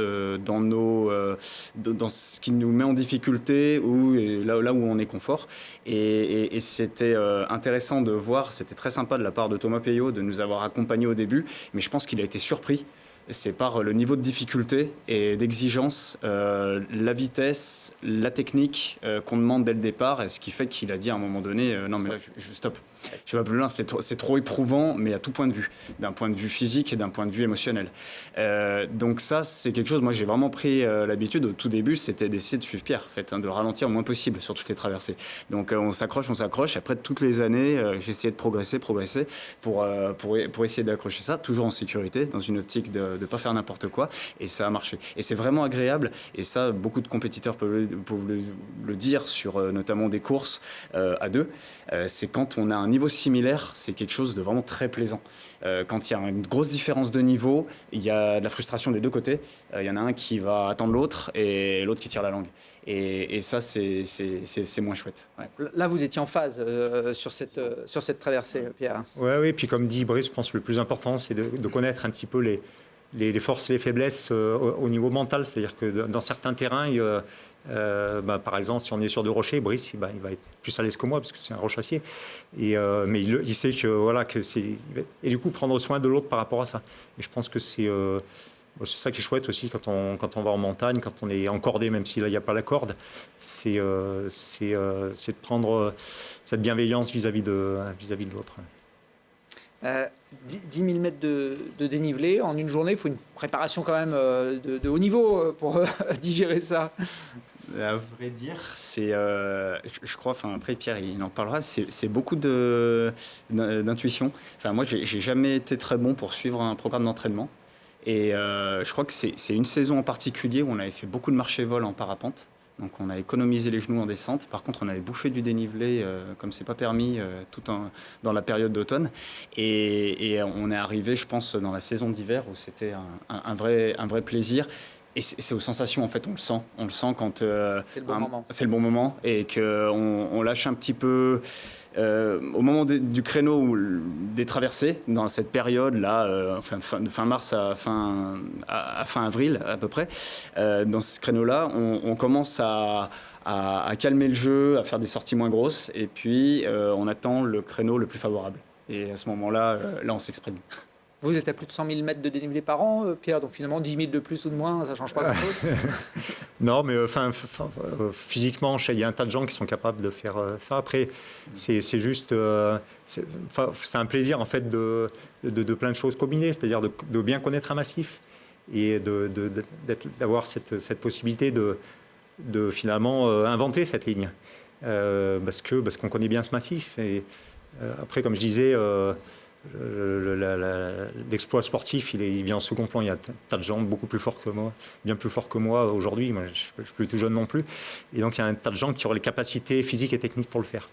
dans ce qui nous met en difficulté ou là où on est confort, et c'était intéressant de voir, c'était très sympa de la part de Thomas Peillot de nous avoir accompagnés au début, mais je pense qu'il a été surpris c'est par le niveau de difficulté et d'exigence, la vitesse, la technique qu'on demande dès le départ, et ce qui fait qu'il a dit à un moment donné, non mais là je stop, je vais pas plus loin, c'est trop éprouvant, mais à tout point de vue, d'un point de vue physique et d'un point de vue émotionnel. Donc ça, c'est quelque chose, moi j'ai vraiment pris l'habitude, au tout début, c'était d'essayer de suivre Pierre, en fait, de ralentir le moins possible sur toutes les traversées. Donc on s'accroche, après toutes les années, j'ai essayé de progresser pour essayer d'accrocher ça, toujours en sécurité, dans une optique de ne pas faire n'importe quoi, et ça a marché. Et c'est vraiment agréable, et ça, beaucoup de compétiteurs peuvent le dire sur notamment des courses à deux, c'est quand on a un niveau similaire, c'est quelque chose de vraiment très plaisant. Quand il y a une grosse différence de niveau, il y a de la frustration des deux côtés, il y en a un qui va attendre l'autre, et l'autre qui tire la langue. Et ça, c'est moins chouette. Ouais. Là, vous étiez en phase sur cette traversée, Pierre. Oui, puis comme dit Brice, je pense que le plus important, c'est de connaître un petit peu les forces et les faiblesses au niveau mental. C'est-à-dire que dans certains terrains, par exemple, si on est sur des rochers, Brice, il va être plus à l'aise que moi, parce que c'est un rochassier. Mais il sait que c'est... Et du coup, prendre soin de l'autre par rapport à ça. Et je pense que c'est ça qui est chouette aussi quand on va en montagne, quand on est encordé, même si là il n'y a pas la corde, c'est de prendre cette bienveillance vis-à-vis de l'autre. 10 000 mètres de dénivelé en une journée, il faut une préparation quand même de haut niveau pour digérer ça. À vrai dire, c'est, je crois, après Pierre il en parlera, c'est beaucoup d'intuition. Moi, j'ai jamais été très bon pour suivre un programme d'entraînement. Et je crois que c'est une saison en particulier où on avait fait beaucoup de marché-vol en parapente. Donc on a économisé les genoux en descente. Par contre, on avait bouffé du dénivelé comme c'est pas permis dans la période d'automne. Et on est arrivé, je pense, dans la saison d'hiver où c'était un vrai plaisir. Et c'est aux sensations, en fait, on le sent quand c'est le bon moment et qu'on lâche un petit peu. Au moment du créneau des traversées, dans cette période-là, fin mars à fin avril à peu près, dans ce créneau-là, on commence à calmer le jeu, à faire des sorties moins grosses, et puis on attend le créneau le plus favorable. Et à ce moment-là, on s'exprime. Vous êtes à plus de 100 000 mètres de dénivelé par an, Pierre, donc finalement 10 000 de plus ou de moins, ça ne change pas grand-chose. Non, mais physiquement, il y a un tas de gens qui sont capables de faire ça. Après, c'est juste, c'est un plaisir en fait de plein de choses combinées, c'est-à-dire de bien connaître un massif et d'avoir cette possibilité de finalement inventer cette ligne, parce qu'on connaît bien ce massif. Et après, comme je disais. L'exploit sportif, il vient en second plan. Il y a un tas de gens beaucoup plus forts que moi, bien plus forts que moi aujourd'hui. Moi, je ne suis plus tout jeune non plus. Et donc, il y a un tas de gens qui auraient les capacités physiques et techniques pour le faire.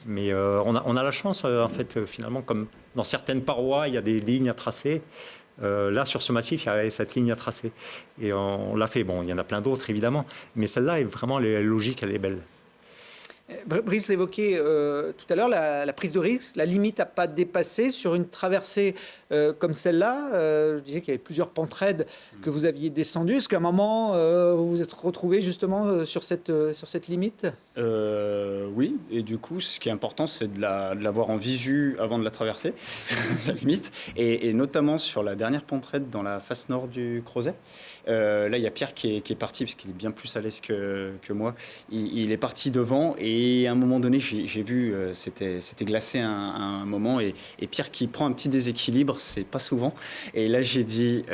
Mais on a la chance, en fait, finalement, comme dans certaines parois, il y a des lignes à tracer. Là, sur ce massif, il y a cette ligne à tracer. Et on l'a fait. Bon, il y en a plein d'autres, évidemment. Mais celle-là est vraiment logique, elle est belle. Brice l'évoquait tout à l'heure, la prise de risque, la limite à pas dépasser sur une traversée comme celle-là. Je disais qu'il y avait plusieurs pentes raides que vous aviez descendues. Est-ce qu'à un moment, vous vous êtes retrouvé justement sur cette limite ? Oui, et du coup, ce qui est important, c'est de l'avoir en visu avant de la traverser, la limite, et notamment sur la dernière pente raide dans la face nord du Crozet. Là, il y a Pierre qui est parti, parce qu'il est bien plus à l'aise que moi. Il est parti devant, et à un moment donné, j'ai vu, c'était glacé à un moment, et Pierre qui prend un petit déséquilibre, c'est pas souvent. Et là, j'ai dit,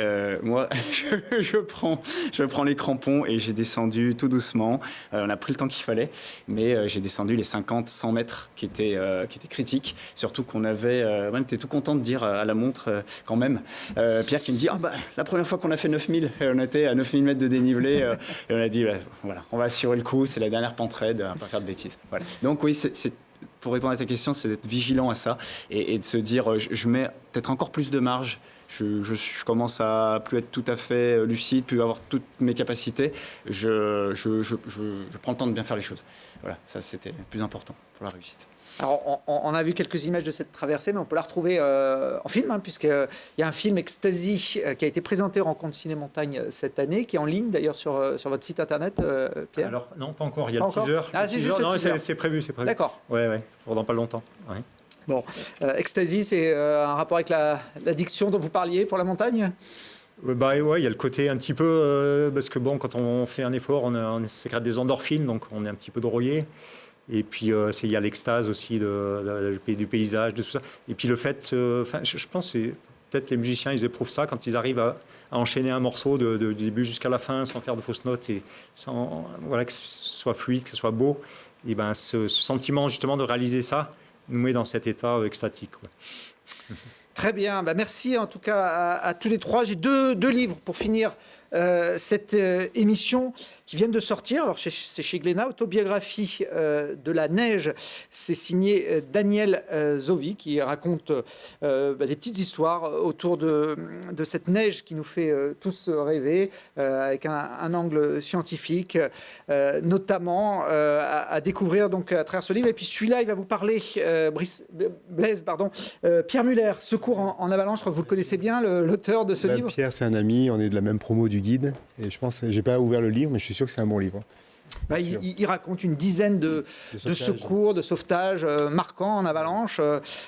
moi, je prends les crampons, et j'ai descendu tout doucement. On a pris le temps qu'il fallait, mais j'ai descendu les 50-100 mètres qui étaient critiques. Surtout qu'on on était tout content de dire à la montre, quand même, Pierre qui me dit, la première fois qu'on a fait 9000, on était à 9000 mètres de dénivelé, et on a dit, voilà, on va assurer le coup, c'est la dernière pente raide, on va pas faire de bêtises. Voilà. Donc oui, pour répondre à ta question, c'est d'être vigilant à ça et de se dire, je mets peut-être encore plus de marge. Je commence à plus être tout à fait lucide, plus avoir toutes mes capacités. Je prends le temps de bien faire les choses. Voilà, ça c'était le plus important pour la réussite. Alors, on a vu quelques images de cette traversée, mais on peut la retrouver en film, puisqu'il y a un film Ecstasy qui a été présenté au Rencontre Ciné-Montagne cette année, qui est en ligne d'ailleurs sur votre site internet, Pierre. Alors, non, pas encore. Il y a le teaser. Ah, c'est juste le teaser. C'est prévu. D'accord. Ouais, pour dans pas longtemps. Ouais. Bon, Ecstasy, c'est un rapport avec l'addiction dont vous parliez pour la montagne ? Bah ouais, il y a le côté un petit peu parce que bon, quand on fait un effort, on sécrète des endorphines, donc on est un petit peu drogué. Et puis il y a l'extase aussi du paysage, de tout ça. Et puis le fait, je pense que peut-être les musiciens, ils éprouvent ça quand ils arrivent à enchaîner un morceau du début jusqu'à la fin sans faire de fausses notes et sans voilà que ce soit fluide, que ce soit beau. Et ben ce sentiment justement de réaliser ça nous met dans cet état extatique. Ouais. Très bien, merci en tout cas à tous les trois. J'ai deux livres pour finir cette émission qui viennent de sortir. Alors c'est chez Glénat, Autobiographie de la neige. C'est signé Daniel Zovi qui raconte des petites histoires autour de cette neige qui nous fait tous rêver avec un angle scientifique, notamment à découvrir donc à travers ce livre. Et puis celui-là, il va vous parler, Blaise, Pierre Muller, Secours en avalanche. Je crois que vous le connaissez bien, l'auteur de ce livre. Pierre, c'est un ami, on est de la même promo du guide. Et je pense, j'ai pas ouvert le livre, mais je suis sûr que c'est un bon livre. Il raconte une dizaine de secours, de sauvetages marquants en avalanche,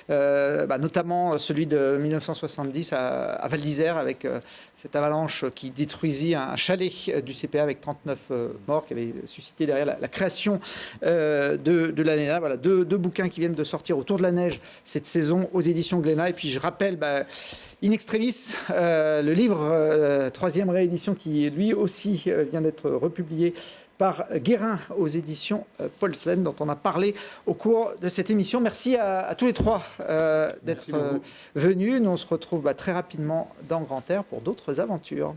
notamment celui de 1970 à Val d'Isère avec cette avalanche qui détruisit un chalet du CPA avec 39 morts qui avait suscité derrière la création de l'année-là. Voilà, deux bouquins qui viennent de sortir autour de la neige cette saison aux éditions Glénat. Et puis je rappelle In Extremis, le livre, troisième réédition qui lui aussi vient d'être republié par Guérin aux éditions Paulsen, dont on a parlé au cours de cette émission. Merci à tous les trois d'être venus. Nous, on se retrouve très rapidement dans Grand Air pour d'autres aventures.